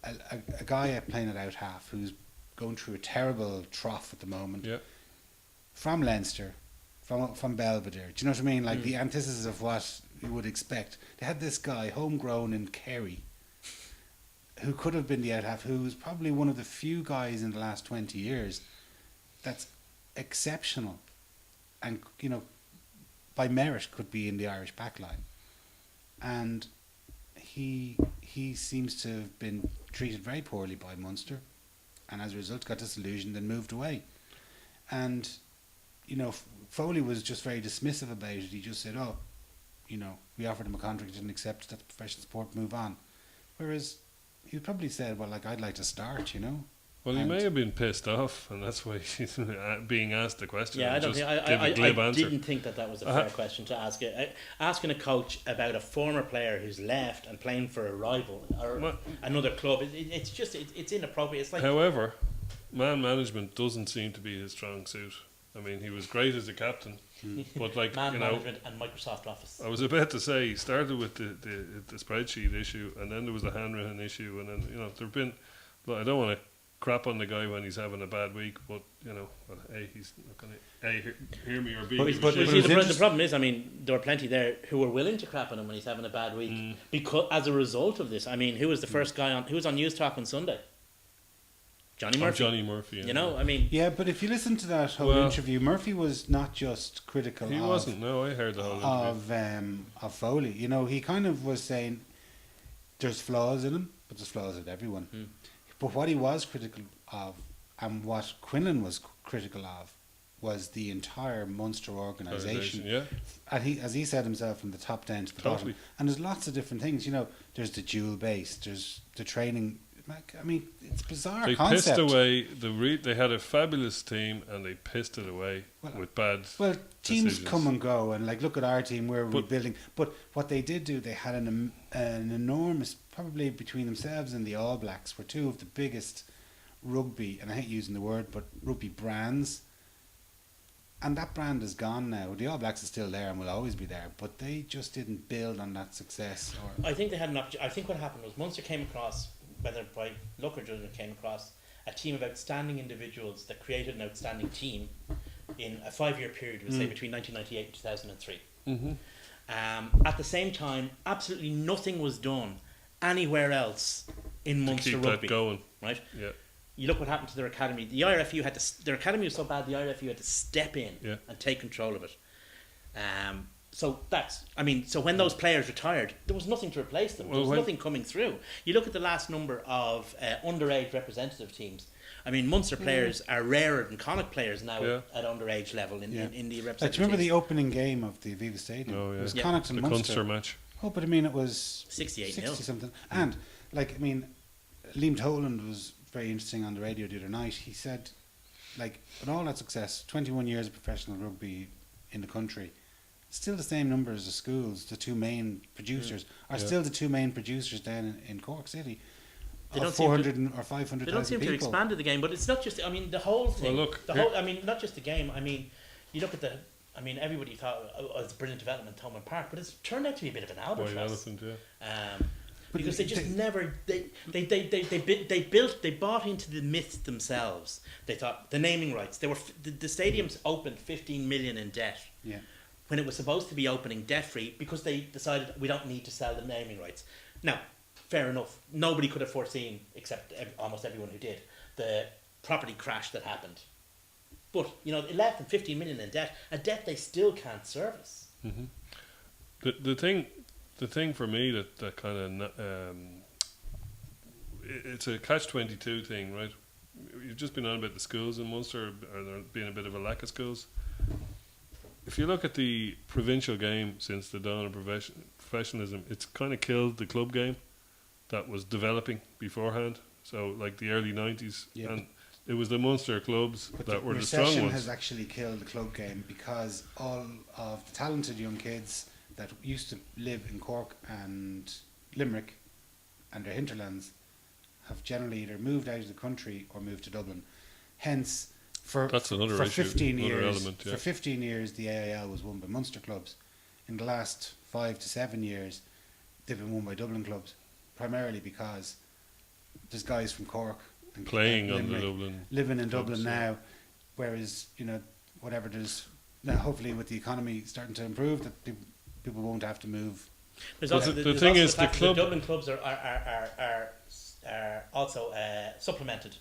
a guy playing at out half who's going through a terrible trough at the moment. Yeah. From Leinster, from Belvedere. Do you know what I mean? Like the antithesis of what you would expect. They had this guy, homegrown in Kerry, who could have been the out half, who's probably one of the few guys in the last 20 years that's exceptional and, you know, by merit could be in the Irish backline. And he seems to have been treated very poorly by Munster, and as a result got disillusioned and moved away. And, you know, Foley was just very dismissive about it. He just said, oh, you know, we offered him a contract, didn't accept, that's professional sport, move on. Whereas he probably said, well, like, I'd like to start, you know. Well, he And- may have been pissed off, and that's why he's being asked the question. Yeah, I and don't just think give a glib I answer. didn't think that was a fair question to ask. Asking a coach about a former player who's left and playing for a rival or Well- another club, it's just it's inappropriate. It's like However, man management doesn't seem to be his strong suit. I mean, he was great as a captain, but like man you know, management and Microsoft Office. I was about to say he started with the spreadsheet issue, and then there was a handwritten issue, and then you know there've been. Look, I don't want to crap on the guy when he's having a bad week, but you know, well, A, he's not going to hear me, or B, But- give a but- shit. See, it was the problem is, I mean, there were plenty there who were willing to crap on him when he's having a bad week because as a result of this. I mean, who was the first guy on? Who was on News Talk on Sunday? Johnny Oh, Murphy. Johnny Murphy. Yeah. You know, I mean, Yeah, but if you listen to that whole Well- interview, Murphy was not just critical He wasn't. No, I heard the whole interview. of Foley. You know, he kind of was saying there's flaws in him, but there's flaws in everyone. But what he was critical of, and what Quinlan was critical of, was the entire Munster organisation. Yeah. And he, as he said himself, from the top down to the Totally. bottom. And there's lots of different things. You know, there's the dual base, there's the training. Like, I mean, it's a bizarre They concept. pissed away they had a fabulous team, and they pissed it away Well, with bad. Well, teams decisions. come and go, and like look at our team, we're But- rebuilding. But what they did do, they had an enormous, probably between themselves and the All Blacks, were two of the biggest rugby, and I hate using the word, but rugby brands. And that brand is gone now. The All Blacks is still there and will always be there, but they just didn't build on that success. Or I think they had an I think what happened was Munster came across, whether by luck or judgment, came across a team of outstanding individuals that created an outstanding team in a 5-year period, we'll say between 1998 and 2003. At the same time, absolutely nothing was done anywhere else in Munster Keep rugby. that going. Right? Yeah. You look what happened to their academy. The IRFU had to. Their academy was so bad. The IRFU had to step in Yeah. and take control of it. So that's. I mean, so when those players retired, there was nothing to replace them. There Well, was when- nothing coming through. You look at the last number of underage representative teams. I mean, Munster players are rarer than Connacht players now Yeah. at underage level in the Like, representative. do you remember the teams. opening game of the Aviva Stadium? Oh, yeah. It was Yeah. Connacht The and Munster. Munster match. Oh, but I mean, it was 68-0. something. And like, I mean, Liam Toland was very interesting on the radio the other night. He said, like, with all that success, 21 years of professional rugby in the country, still the same numbers of schools. The two main producers are Yeah. still the two main producers down in Cork City. They Of don't seem to- 400 or They 500,000 don't seem to have people. expanded the game, but it's not just. I mean, the whole thing. Well, look, the whole. I mean, not just the game. I mean, you look at the. I mean, everybody thought it's a brilliant development, Thomond Park, but it's turned out to be a bit of an White albatross. elephant, yeah. But Because they just they- never they bought into the myth themselves. They thought the naming rights. They were the stadiums opened 15 million in debt Yeah. when it was supposed to be opening debt free because they decided we don't need to sell the naming rights. Now, fair enough. Nobody could have foreseen, except almost everyone who did, the property crash that happened. But you know, it left them 15 million in debt, a debt they still can't service. The thing for me that kind of it's a catch-22 thing, right? You've just been on about the schools in Munster, or there being a bit of a lack of schools. If you look at the provincial game since the dawn of professionalism, it's kind of killed the club game that was developing beforehand. So, like the early 90s, Yeah, and it was the Munster clubs But that the were the strong recession ones. has actually killed the club game because all of the talented young kids that used to live in Cork and Limerick and their hinterlands have generally either moved out of the country or moved to Dublin. Hence, That's another for issue, 15 another years, element, yeah. for 15 years, the AIL was won by Munster clubs. In the last 5 to 7 years, they've been won by Dublin clubs. primarily because there's guys from Cork and Playing on the Limerick Dublin living in clubs, Dublin yeah. now, whereas whatever there's now, hopefully with the economy starting to improve, that people won't have to move. There's But also the there's thing also is, the fact that club- Dublin clubs are also supplemented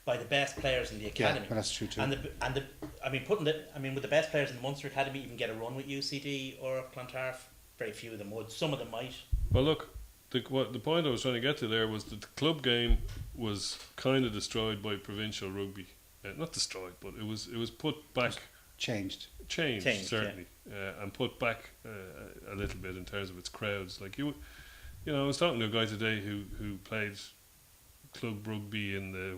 by the best players in the academy. Yeah, but that's true too. And with the best players in the Munster academy, you can get a run with UCD or Clontarf. Very few of them would. Some of them might. Well, look, the point I was trying to get to there was that the club game was kind of destroyed by provincial rugby. Not destroyed, but it was put back, Changed. changed certainly, yeah. and put back a little bit in terms of its crowds. Like I was talking to a guy today who played club rugby in the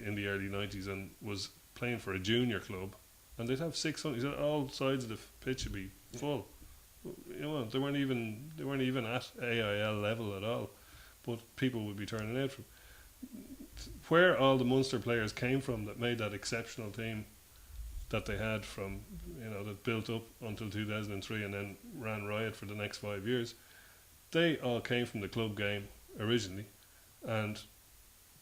in the early 90s and was playing for a junior club, and they'd have 600. He said all sides of the pitch would be full. They weren't even at AIL level at all, but people would be turning out from. Where all the Munster players came from that made that exceptional team that they had from that built up until 2003 and then ran riot for the next 5 years, they all came from the club game originally, and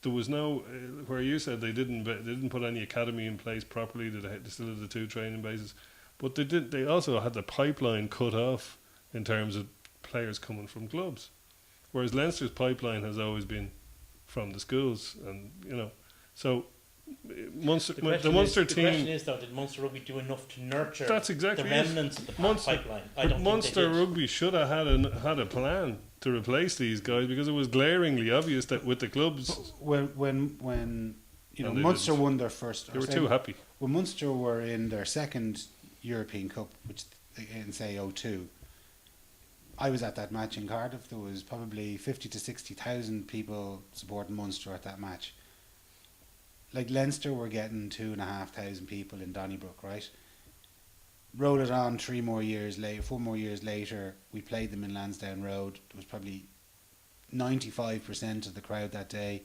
there was no where you said they didn't put any academy in place properly. They still had the 2 training bases, but they also had the pipeline cut off in terms of players coming from clubs, whereas Leinster's pipeline has always been from the schools, and so Munster, the Munster team. The question is though, did Munster Rugby do enough to nurture That's exactly the it. remnants of the Munster- pipeline? I But don't think Munster they did. Rugby should have had a plan to replace these guys, because it was glaringly obvious that with the clubs When And they Munster didn't. won their first, they were too happy. when Munster were in their second European Cup, which in say 02, I was at that match in Cardiff. There was probably 50 to 60,000 people supporting Munster at that match. Like Leinster were getting 2,500 people in Donnybrook, right? Roll it on 4 more years later, we played them in Lansdowne Road. There was probably 95% of the crowd that day.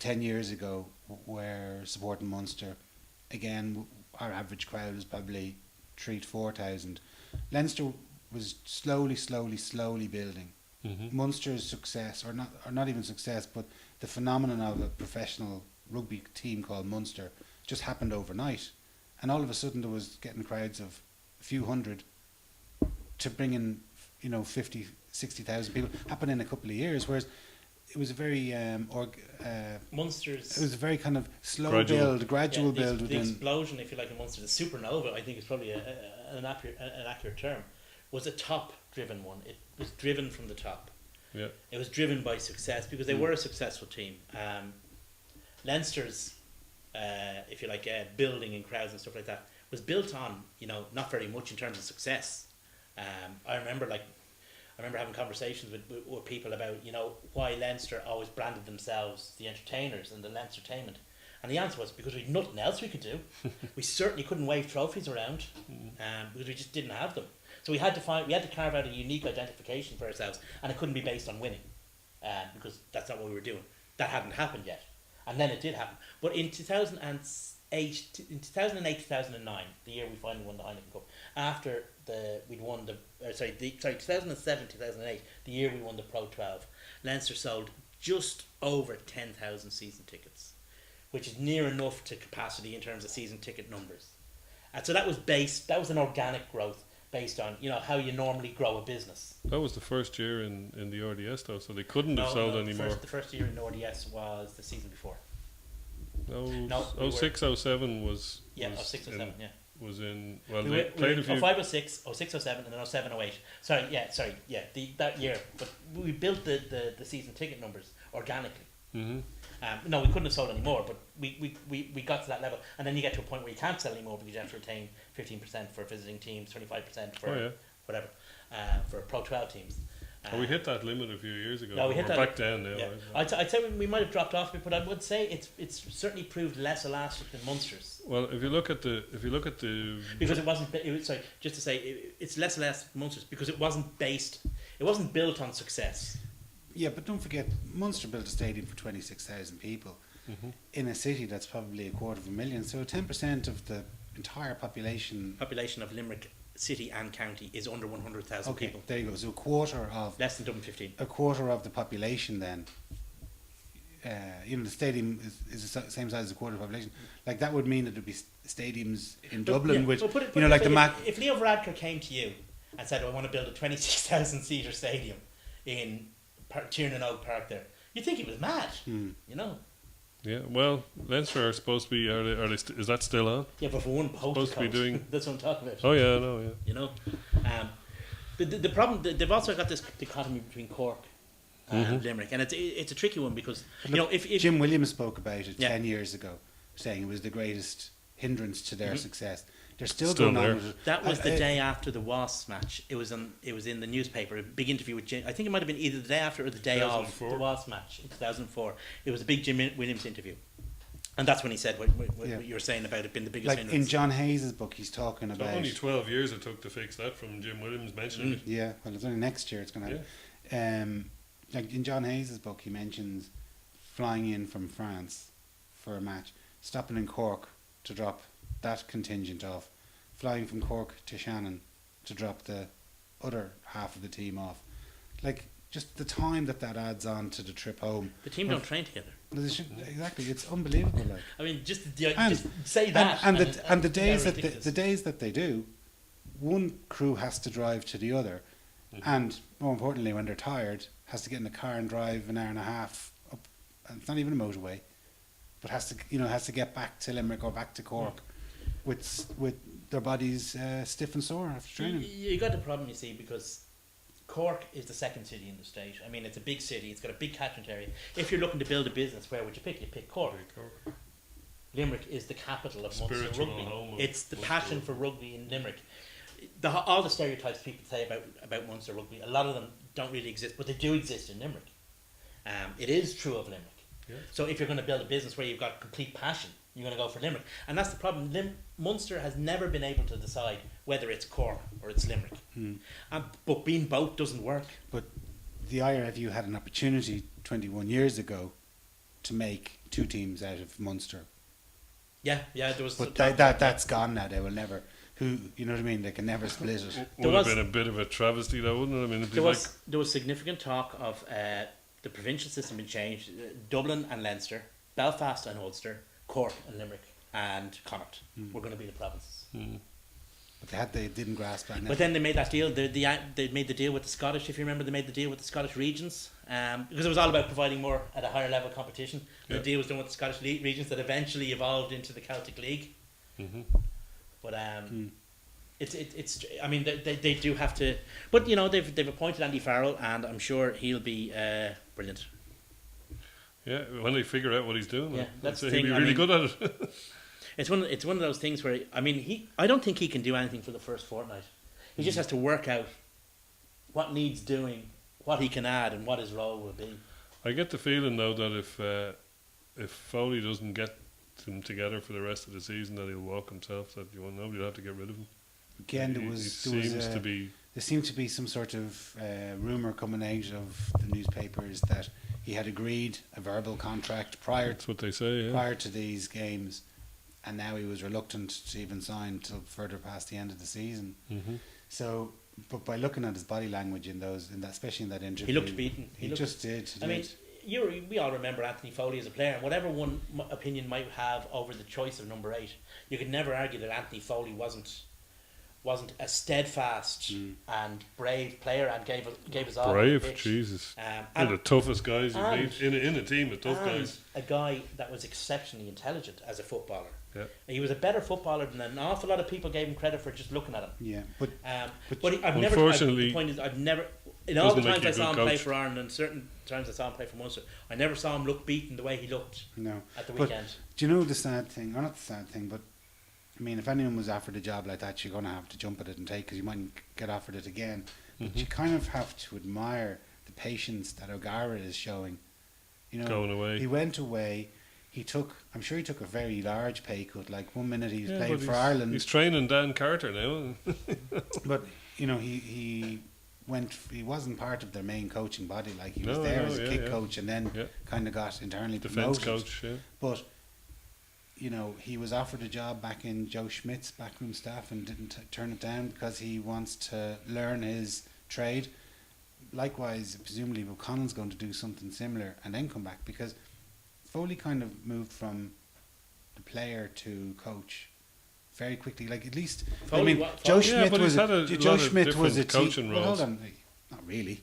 10 years ago, were supporting Munster. Again, our average crowd was probably 3,000 to 4,000. Leinster was slowly building. Mm-hmm. Munster's success, or not even success, but the phenomenon of a professional rugby team called Munster just happened overnight, and all of a sudden there was getting crowds of a few hundred to bring in 50, 60,000 people happen in a couple of years, whereas it was a very Munster's it was a very kind of slow Gradual. gradual the build within. explosion, if you like, in Munster, the supernova, I think is probably an accurate term, was a top-driven one. It was driven from the top. Yeah. It was driven by success because they were a successful team. Leinster's, if you like, building and crowds and stuff like that was built on not very much in terms of success. I remember having conversations with people about why Leinster always branded themselves the entertainers and the Leinstertainment, and the answer was because we had nothing else we could do. We certainly couldn't wave trophies around because we just didn't have them. So we had to carve out a unique identification for ourselves, and it couldn't be based on winning because that's not what we were doing. That hadn't happened yet, and then it did happen. But in 2008, 2009, the year we finally won the Heineken Cup, after 2007, 2008, the year we won the Pro 12, Leinster sold just over 10,000 season tickets, which is near enough to capacity in terms of season ticket numbers. And so that was an organic growth based on how you normally grow a business. That was the first year in the RDS though, so they couldn't have sold any more. The first year in the RDS was the season before. No, we 06, 07 was. Yeah, was 06, 07, yeah. Was in. Well, We they were played a few. 05, 06, 06, 07, and then 07, 08. That year. But we built the season ticket numbers organically. Mm-hmm. No, we couldn't have sold any more, but we got to that level. And then you get to a point where you can't sell any more because you have to retain 15% for visiting teams, 25% for whatever, for Pro 12 teams. We hit that limit a few years ago. No, we hit We're that. back down now. Yeah. Right? I'd say we might have dropped off a bit, but I would say it's certainly proved less elastic than Munster's. Well, if you look at the Because it wasn't. Just to say, it's less elastic than Munster's because it wasn't built on success. Yeah, but don't forget, Munster built a stadium for 26,000 people in a city that's probably 250,000. So 10% of the entire population Population of Limerick city and county is under 100,000 Okay, people. there you go. So Less than Dublin 15. a quarter of the population then. The stadium is the same size as a quarter of the population. Like that would mean that there'd be stadiums in Dublin, which put it like this the way, Mac. if Leo Varadkar came to you and said, "I want to build a 26,000 seater stadium in Tiernan Oak Park," there, you'd think he was mad. You know. Yeah, well, Leinster are supposed to be. Is that still on? Yeah, but for one post Supposed to be doing. that's what I'm talking about. Oh yeah, I know. Yeah. You know, the problem they've also got this dichotomy between Cork and Limerick, and it's a tricky one because if Jim Williams spoke about it Yeah. 10 years ago, saying it was the greatest hindrance to their success. They're still Still going there. on with it. that was the day after the Wasps match. It was in the newspaper. A big interview with Jim. I think it might have been either the day after or the day of 2004. the Wasps match in 2004. It was a big Jim Williams interview, and that's when he said what you were saying about it being the biggest Like in hindrance. John Hayes' book, he's talking So about. only 12 years it took to fix that from Jim Williams mentioning it. Yeah, well, it's only next year it's going to happen. Like in John Hayes' book, he mentions flying in from France for a match, stopping in Cork to drop that contingent off, flying from Cork to Shannon to drop the other half of the team off. Like, just the time that adds on to the trip home. The team don't train together. Well, exactly, it's unbelievable. Like. I mean, just And- say that. And the days they're that ridiculous. the days that they do, one crew has to drive to the other, and more importantly, when they're tired, has to get in the car and drive an hour and a half up. And it's not even a motorway, but has to get back to Limerick or back to Cork, with their bodies stiff and sore after training. You got the problem, you see, because Cork is the second city in the state. I mean, it's a big city. It's got a big catchment area. If you're looking to build a business, where would you pick? You pick Cork. Limerick is the capital of Munster Spiritual rugby. home of It's the Munster passion rugby. for rugby in Limerick. All the stereotypes people say about Munster rugby, a lot of them don't really exist, but they do exist in Limerick. It is true of Limerick. Yeah. So if you're going to build a business where you've got complete passion, you're going to go for Limerick. And that's the problem. Munster has never been able to decide whether it's Cork or it's Limerick. But being both doesn't work. But the IRFU had an opportunity 21 years ago to make two teams out of Munster. Yeah, there was. But that's gone now. They will never. You know what I mean? They can never split it. Would was- have been a bit of a travesty, though, wouldn't it? I mean, it'd be There was significant talk of the provincial system being changed. Dublin and Leinster, Belfast and Ulster, Cork and Limerick and Connacht were going to be the provinces. But they didn't grasp that. But then they made that deal. They made the deal with the Scottish. If you remember, they made the deal with the Scottish regions because it was all about providing more at a higher level competition. Yeah. The deal was done with the Scottish regions that eventually evolved into the Celtic League. But it's. I mean, they do have to. But they've appointed Andy Farrell, and I'm sure he'll be brilliant. Yeah, when they figure out what he's doing, Yeah, that's that's the he'll be thing, I really mean- good at it. It's one of those things where I don't think he can do anything for the first fortnight. He just has to work out what needs doing, what he can add, and what his role will be. I get the feeling though that if Foley doesn't get them together for the rest of the season, that he'll walk himself. That nobody will have to get rid of him. again, He seems to be. there seemed to be some sort of rumor coming out of the newspapers that he had agreed a verbal contract prior That's what they say. Yeah. prior to these games, and now he was reluctant to even sign till further past the end of the season. So, but by looking at his body language especially in that interview, He looked beaten. He just did. I mean, we all remember Anthony Foley as a player, and whatever one opinion might have over the choice of number 8, you could never argue that Anthony Foley wasn't a steadfast and brave player and gave his all. on the Brave, pitch. Jesus. They're And the toughest guys you and- meet in a team of tough and guys. a guy that was exceptionally intelligent as a footballer. Yeah. He was a better footballer than an awful lot of people gave him credit for just looking at him. yeah, but But I've never. Unfortunately, The point is, I've never. In all the doesn't make times you I a saw him good play coach. for Ireland, and certain times I saw him play for Munster, I never saw him look beaten the way he looked no. at the But weekend. do you know the sad thing? Or not the sad thing, but I mean, if anyone was offered a job like that, you're going to have to jump at it and take, because you mightn't get offered it again. But you kind of have to admire the patience that O'Gara is showing. Going away. He went away. I'm sure he took a very large pay cut. Like 1 minute he was Yeah, playing but for Ireland, He's training Dan Carter now. but he wasn't part of their main coaching body. Like he was No, there I know, as a yeah, kick yeah. coach, and then Yeah. kind of got internally Defence promoted. coach, yeah. But you know, he was offered a job back in Joe Schmidt's backroom staff and didn't turn it down because he wants to learn his trade. Likewise, presumably O'Connell's going to do something similar and then come back, because Foley kind of moved from the player to coach very quickly. Like, at least Joe Schmidt but was he's had a Joe lot of Schmidt was a different coaching well, hold roles. on, not really.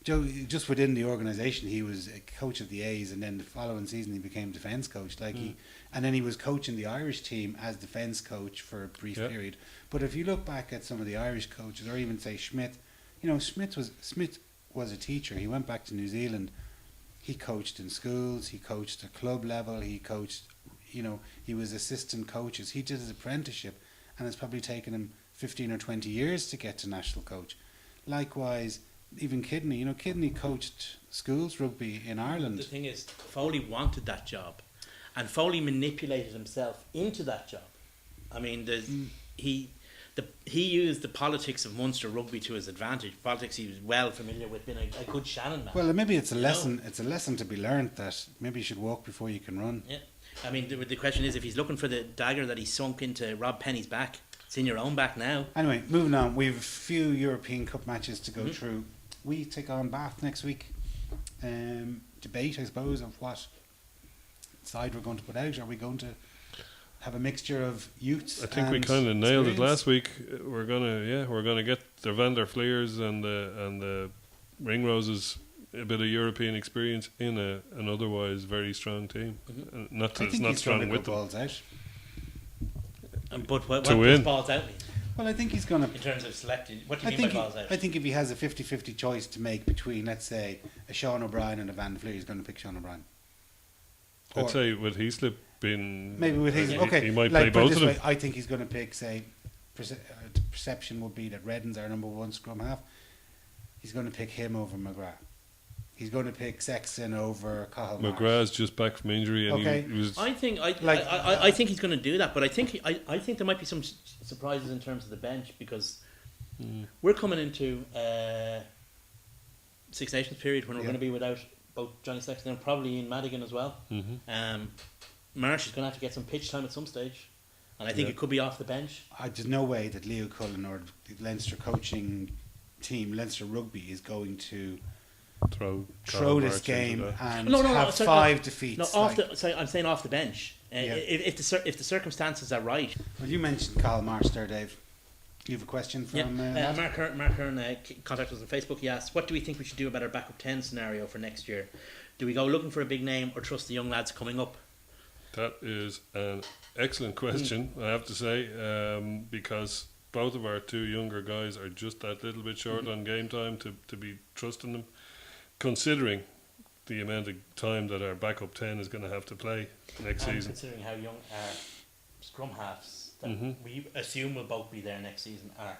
Joe, just within the organisation, he was a coach of the A's, and then the following season he became defence coach. And then he was coaching the Irish team as defence coach for a brief period. But if you look back at some of the Irish coaches, or even say Schmidt, you know, Schmidt was a teacher. He went back to New Zealand. He coached in schools. He coached at club level. He coached, you know, he was assistant coaches. He did his apprenticeship, and it's probably taken him 15 or 20 years to get to national coach. Likewise, even Kidney, you know, Kidney coached schools rugby in Ireland. The thing is, Foley wanted that job, and Foley manipulated himself into that job. I mean, he used the politics of Munster rugby to his advantage. Politics he was well familiar with, being a good Shannon man. Well, maybe it's a lesson. It's a lesson to be learned that maybe you should walk before you can run. Yeah, I mean, the question is, if he's looking for the dagger that he sunk into Rob Penny's back, it's in your own back now. Anyway, moving on. We've a few European Cup matches to go through. We take on Bath next week. Debate, I suppose, of what side we're going to put out. Are we going to have a mixture of youths? I think we and kind of nailed it experience? last week. We're gonna get the Van der Fleers and the Ringroses a bit of European experience in an otherwise very strong team. Not that I it's think not he's strong going to with go them. balls out. But what To does win. balls out mean? Well, I think he's going to. In terms of selecting, what do you I mean by think, balls out? I think if he has a 50-50 choice to make between, let's say, a Sean O'Brien and a Van der Fleer, he's going to pick Sean O'Brien. I'd Or say with Heaslip being maybe with his he might like, play put it both of this them. way, I think he's going to pick, say, the perception would be that Redden's our number one scrum half. He's going to pick him over McGrath. He's going to pick Sexton over Cahill Marsh. McGrath's just back from injury, and Okay. he was. I think I think he's going to do that, but I think I think there might be some surprises in terms of the bench, because we're coming into Six Nations period when we're going to be without both Johnny Sexton and probably Ian Madigan as well. Marsh is going to have to get some pitch time at some stage, and I think it could be off the bench. There's no way that Leo Cullen or the Leinster coaching team, Leinster Rugby, is going to throw this game and have sorry, 5 defeats. No, I'm saying off the bench. Yeah. If the circumstances are right. Well, you mentioned Cahill Marsh there, Dave. You have a question from Matt? Mark Hearn contacted us on Facebook. He asked, what do we think we should do about our backup 10 scenario for next year? Do we go looking for a big name or trust the young lads coming up? That is an excellent question, I have to say, because both of our two younger guys are just that little bit short on game time to be trusting them, considering the amount of time that our backup 10 is going to have to play next season. Considering how young our scrum halves that we assume will both be there next season are.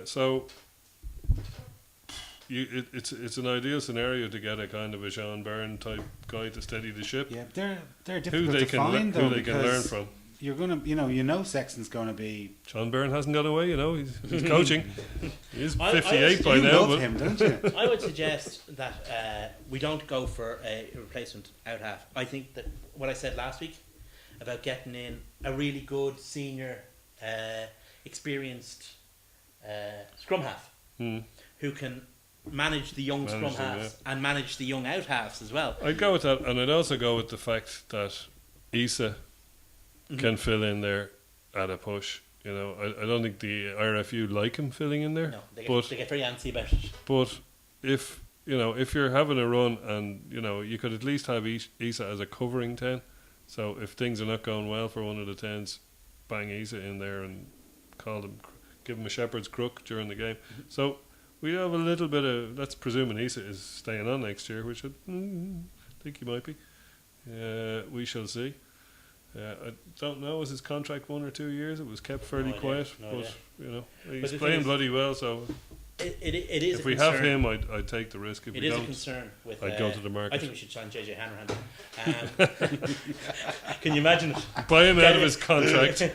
So it's an ideal scenario to get a kind of a Sean Byrne type guy to steady the ship. Yeah, they're Who difficult they to find, though, who they can learn because from. you're gonna, you know, Sexton's gonna be. Sean Byrne hasn't gone away, he's coaching. He's I 58 by You now, love but him, don't you? I would suggest that we don't go for a replacement out half. I think that what I said last week about getting in a really good senior, experienced scrum half who can manage the young scrum halves and manage the young out halves as well. I'd go with that, and I'd also go with the fact that Issa can fill in there at a push. I don't think the RFU like him filling in there. No, they get very antsy about it. But if you're having a run and you could at least have Issa as a covering 10. So if things are not going well for one of the 10s, bang Issa in there and give him a shepherd's crook during the game. So we have a little bit of, that's presuming Issa is staying on next year, which I think he might be. We shall see. I don't know, was his contract 1 or 2 years? It was kept fairly quiet, he's the playing thing bloody well, so it is if a we concern. have him, I'd take the risk. If It we is a don't, concern with. I'd go to the market. I think we should sign JJ Hanrahan. Can you imagine it? buy him out of his contract. Can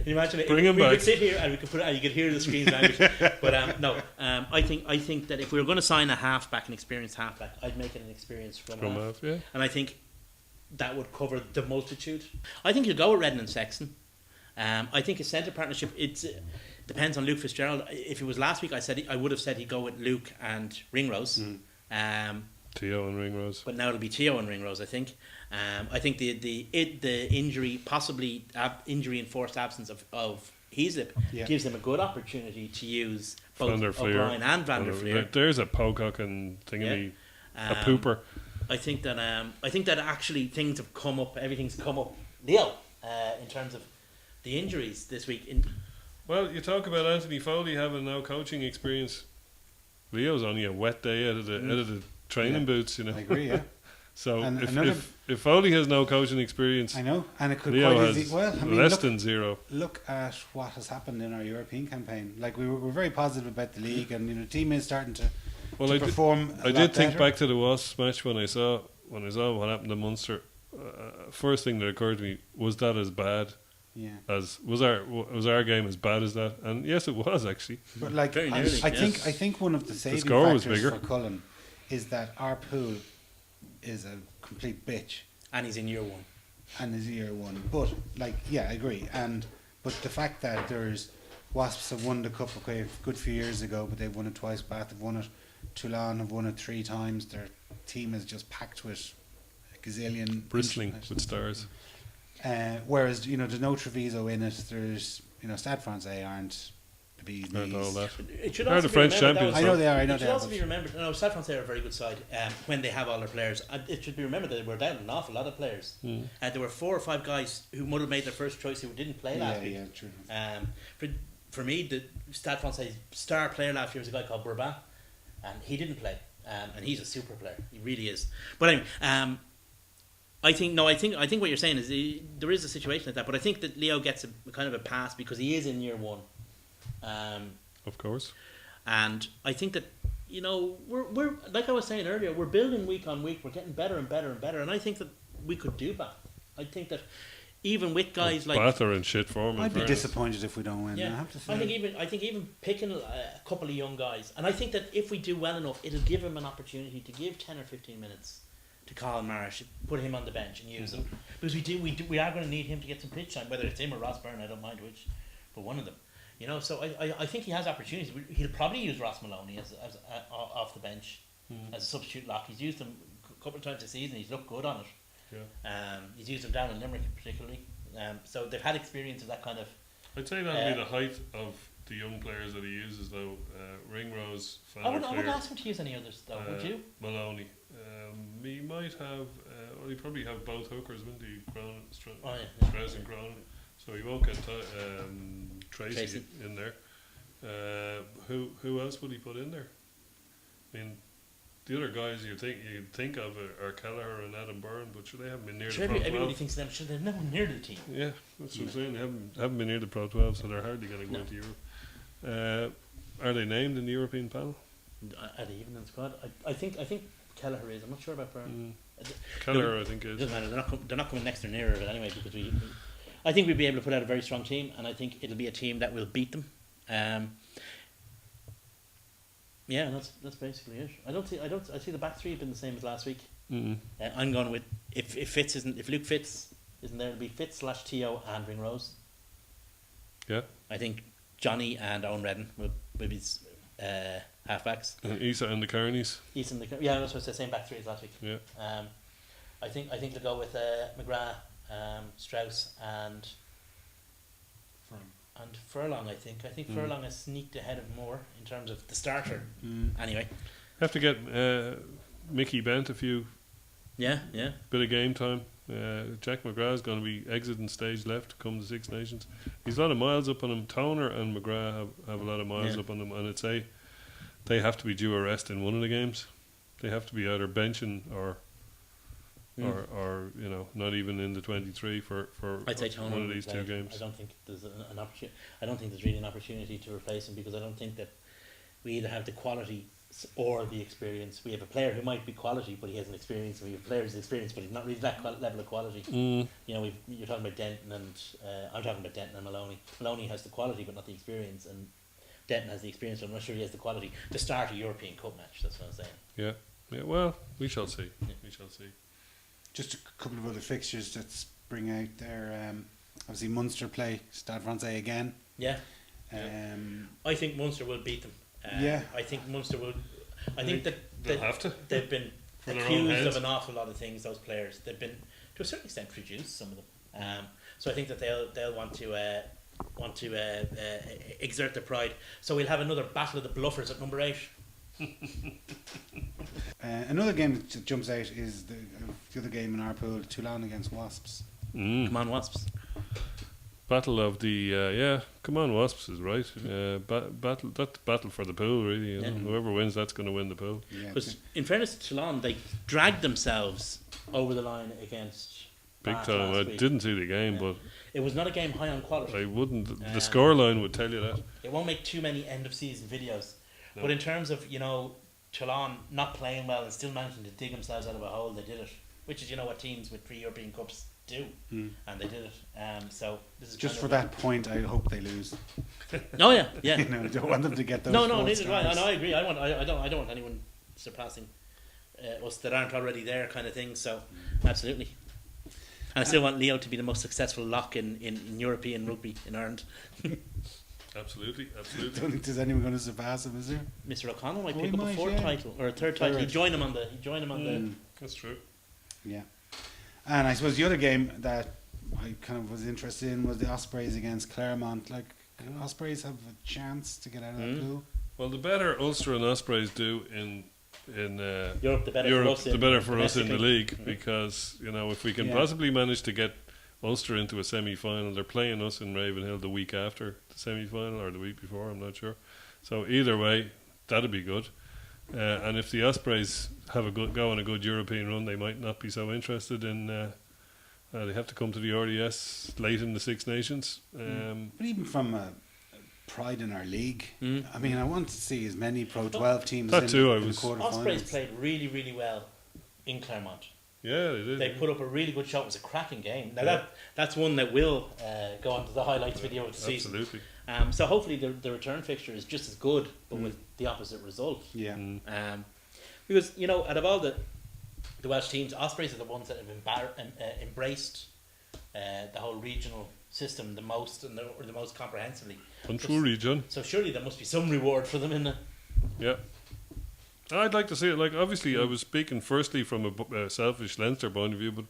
you imagine it? Bring him we back. could sit here and we could put it, and you could hear the screams language. But no, I think that if we were going to sign a halfback, an experienced halfback, I'd make it an experienced scrum half. Yeah. And I think that would cover the multitude. I think he'll go with Redden and Sexton. I think his centre partnership, it depends on Luke Fitzgerald. If it was last week, I would have said he'd go with Luke and Ringrose. Theo and Ringrose. But now it'll be Theo and Ringrose, I think. I think the injury, possibly injury enforced absence of Heaslip, gives them a good opportunity to use both O'Brien and Van der Fleer. There's a Pocock and thingy, a pooper. I think that actually things have come up. Everything's come up, Leo, in terms of the injuries this week. Well, you talk about Anthony Foley having no coaching experience. Leo's only a wet day out of the training boots, you know. I agree, yeah. So if Foley has no coaching experience, I know, and it could Leo quite has easily. Well, I mean, less than zero. Look at what has happened in our European campaign. Like we're very positive about the league, and the team is starting to perform. I did think back to the Wasps match when I saw what happened to Munster. First thing that occurred to me was that as bad. Yeah. As was our game as bad as that? And yes, it was actually. But like I think one of the saving score was factors bigger for Cullen is that our pool is a complete bitch, and he's in year one. But like, yeah, I agree. But the fact that there's Wasps have won the cup a good few years ago, but they've won it twice. Bath have won it. Toulon have won it 3 times. Their team is just packed with a gazillion bristling with stars. Whereas there's no Treviso in it. There's Stade Francais aren't the bee's knees. All that. It should They're also the be French remembered champions. I know they are. It should also be remembered. No, Stade Francais are a very good side when they have all their players. It should be remembered that they were down an awful lot of players. There were 4 or 5 guys who would have made their first choice who didn't play last week. Yeah, true. For me, the Stade Francais star player last year was a guy called Bourbon, and he didn't play. And he's a super player. He really is. But anyway, I think what you're saying is there is a situation like that. But I think that Leo gets a kind of a pass because he is in year one. Of course. And I think that we're like I was saying earlier, we're building week on week. We're getting better and better and better. And I think that we could do that. I think that even with guys like Bath are in shit form. I'd be disappointed if we don't win. Yeah, I have to say. I think even picking a couple of young guys, and I think that if we do well enough, it'll give him an opportunity to give 10 or 15 minutes to Colin Marsh, put him on the bench and use him, because we are going to need him to get some pitch time, whether it's him or Ross Byrne. I don't mind which, but one of them. So I think he has opportunities. He'll probably use Ross Maloney as off the bench as a substitute lock. He's used him a couple of times this season. He's looked good on it. Yeah. He's used him down in Limerick particularly. So they've had experience of that kind of. I'd say that'll be the height of the young players that he uses, though. Ringrose, I wouldn't ask him to use any others, though. Would you? Maloney. He might have. He probably have both hookers, wouldn't he? Strauss and Cronin. So he won't get Tracy in there. Who else would he put in there? I mean, the other guys you'd think of are Kelleher and Adam Byrne, but they haven't been near the Pro 12. Everybody thinks of them. Sure, they're nowhere near the team. Yeah, that's what I'm saying. They haven't been near the Pro 12, so they're hardly going to go into Europe. Are they named in the European panel? Are they even in the squad? I think Kelleher is. I'm not sure about Byrne. Kelleher, I think, is. Doesn't matter. They're not coming next or near it anyway, because I think we'll be able to put out a very strong team, and I think it'll be a team that will beat them. Yeah, that's basically it. I see the back three have been the same as last week. I'm going with if Luke Fitz isn't there, it'll be Fitz / Teo and Ringrose. Yeah. I think Johnny and Owen Redden will be halfbacks. And Isa and the Carneys. Yeah, that's what I was saying, back three as last week. Yeah. I think they'll go with McGrath, Strauss and Furlong. I think Furlong has sneaked ahead of Moore in terms of the starter. Anyway, have to get Mickey Bent a few. Yeah. Bit of game time. Jack McGrath's going to be exiting stage left come the Six Nations. He's a lot of miles up on him. Toner and McGrath have a lot of miles up on them, and I'd say they have to be due a rest in one of the games. They have to be either benching or not even in the 23 for I'd say Toner one of these 2 games. I don't think there's an opportunity. I don't think there's really an opportunity to replace him, because I don't think that we either have the quality or the experience. We have a player who might be quality, but he hasn't experience. We have a player who's experienced, but he's not really that level of quality. You're talking about Denton, and I'm talking about Denton and Maloney. Maloney has the quality, but not the experience, and Denton has the experience, but I'm not sure he has the quality to start a European Cup match. That's what I'm saying. Yeah. Well, we shall see. We shall see. Just a couple of other fixtures that bring out there. Obviously, Munster play Stade Francais again. Yeah. I think Munster will beat them. Yeah. I think Munster will. I think that they'll have to. they've been For their own accused heads. of an awful lot of things. Those players, they've been to a certain extent reduced. Some of them. So I think that they'll want to exert their pride. So we'll have another battle of the bluffers at number 8. Another game that jumps out is the other game in our pool, Toulon against Wasps. Come on, Wasps. Battle of the come on Wasps is right. Battle that's battle for the pool really. You know. Yeah. Whoever wins, that's going to win the pool. Yeah, Because in fairness to Toulon, they dragged themselves over the line against Big Bath time. I last week. didn't see the game, Yeah. It was not a game high on quality. but I wouldn't. The Um, scoreline would tell you that. It won't make too many end of season videos. No. But in terms of, Toulon not playing well and still managing to dig themselves out of a hole, they did it. Which is, what teams with 3 European Cups do. And they did it. So this is just kind for of that point, I hope they lose. Oh yeah, yeah. You know, I don't want them to get those. No, 4 neither do I. stars. I agree. I don't want anyone surpassing us that aren't already there, kind of thing. So, absolutely. And I still want Leo to be the most successful lock in European rugby in Ireland. Absolutely, I absolutely. don't think there's anyone going to surpass him, is there? Mr. O'Connell might Oh, pick he up a might, 4th yeah. title or a 3rd title. He'd Third. join him on the. That's true. Yeah. And I suppose the other game that I kind of was interested in was the Ospreys against Claremont. Like, Ospreys have a chance to get out of that pool. Well, the better Ulster and Ospreys do in Europe, the better Europe, for us. the better for us in the domestically. league, because if we can Yeah. possibly manage to get Ulster into a semi-final, they're playing us in Ravenhill the week after the semi-final or the week before, I'm not sure. So either way, that'd be good. And if the Ospreys have go on a good European run, they might not be so interested in. They have to come to the RDS late in the Six Nations. But even from pride in our league, Mm. I mean, I want to see as many Pro 12 teams That in, too, I in the was- Ospreys quarterfinals. played really, really well in Claremont. Yeah, they did. They put up a really good shot. It was a cracking game. Now that's one that will go onto the highlights video of the season. Absolutely. So hopefully the return fixture is just as good, but with the opposite result. Yeah. Because out of all the Welsh teams, Ospreys are the ones that have embraced the whole regional system the most and the most comprehensively. Untrue region. So surely there must be some reward for them in the. Yeah. I'd like to see it. Like, obviously, I was speaking firstly from a selfish Leinster point of view, but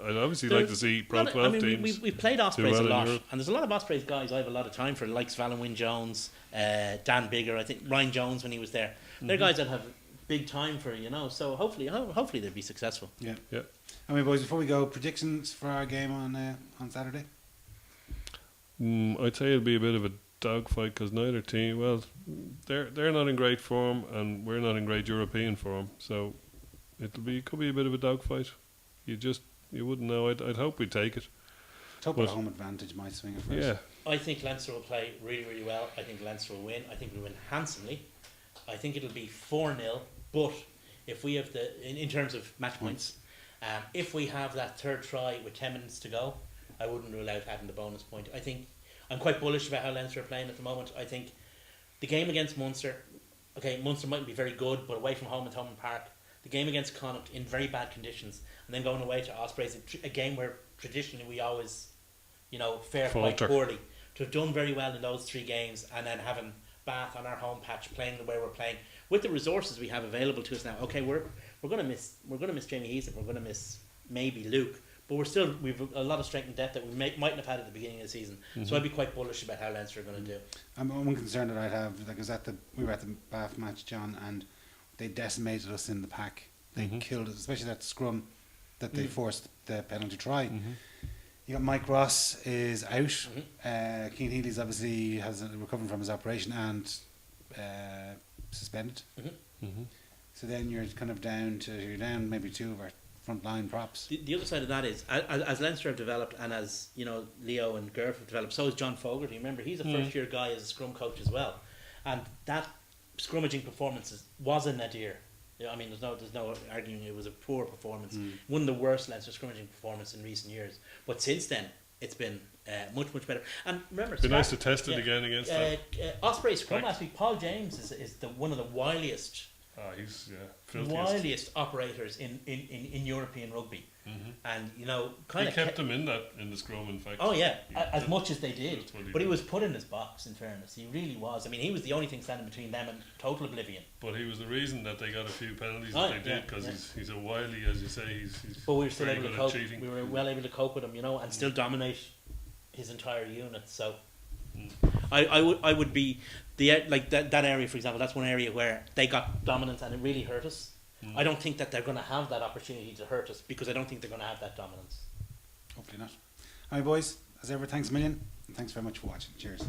I'd obviously like to see Pro 12 teams. We've played Ospreys well a in lot, Europe. and there's a lot of Ospreys guys I have a lot of time for, like Valin Wynne Jones, Dan Bigger, I think Ryan Jones when he was there. They're guys that have big time for, so hopefully they'll be successful. Yeah. Yeah. I mean, boys, before we go, predictions for our game on Saturday? I'd say it'll be a bit of a dogfight because neither team, they're not in great form and we're not in great European form, so could be a bit of a dogfight. You wouldn't know. I'd hope we'd take it. Talk But- about home advantage might swing it first. Yeah. I think Leinster will play really, really well. I think Leinster will win. I think we'll win handsomely. I think it'll be 4-0, but if we have in terms of match points, if we have that third try with 10 minutes to go, I wouldn't rule out having the bonus point. I think I'm quite bullish about how Leinster are playing at the moment. I think the game against Munster, Munster mightn't be very good, but away from home at Thomond Park. The game against Connacht in very bad conditions, and then going away to Ospreys, a game where traditionally we always, fare quite Falter. poorly. To have done very well in those 3 games, and then having Bath on our home patch playing the way we're playing with the resources we have available to us now. Okay, we're going to miss Jamie Heaslip, we're going to miss maybe Luke, but we've a lot of strength and depth that we mightn't have had at the beginning of the season. So I'd be quite bullish about how Leinster are going to do. One concern that I'd have, like, is we were at the Bath match, John, and they decimated us in the pack. They killed us, especially that scrum that they forced the penalty try. You got Mike Ross is out. Keane Healy's obviously has recovered from his operation and suspended. So then you're kind of down maybe 2 of our front line props. The other side of that is, as Leinster have developed, and as Leo and Gerf have developed, so is John Fogarty. Remember, he's a first-year guy as a scrum coach as well, and that scrummaging performance was a nadir. I mean, there's no arguing it was a poor performance, one of the worst Leinster scrummaging performance in recent years. But since then, it's been much better. And remember, It'd be nice to test it again against that. Osprey scrum last week. Paul James is one of the wiliest He's filthiest. wiliest operators in European rugby, and you know, kind He of kept him in the scrum. In fact. Oh yeah, Yeah, as much as they did, that's what he but he did. was put in his box. In fairness, he really was. I mean, he was the only thing standing between them and total oblivion. But he was the reason that they got a few penalties Oh, that they yeah, did, because yeah. he's a wily, as you say. He's But we were still very able to good at cope. cheating. We were well able to cope with him, you know, and still dominate his entire unit. So, I would be like that area, for example. That's one area where they got dominance, and it really hurt us. I don't think that they're going to have that opportunity to hurt us, because I don't think they're going to have that dominance. Hopefully not. All right, boys. As ever, thanks a million. And thanks very much for watching. Cheers.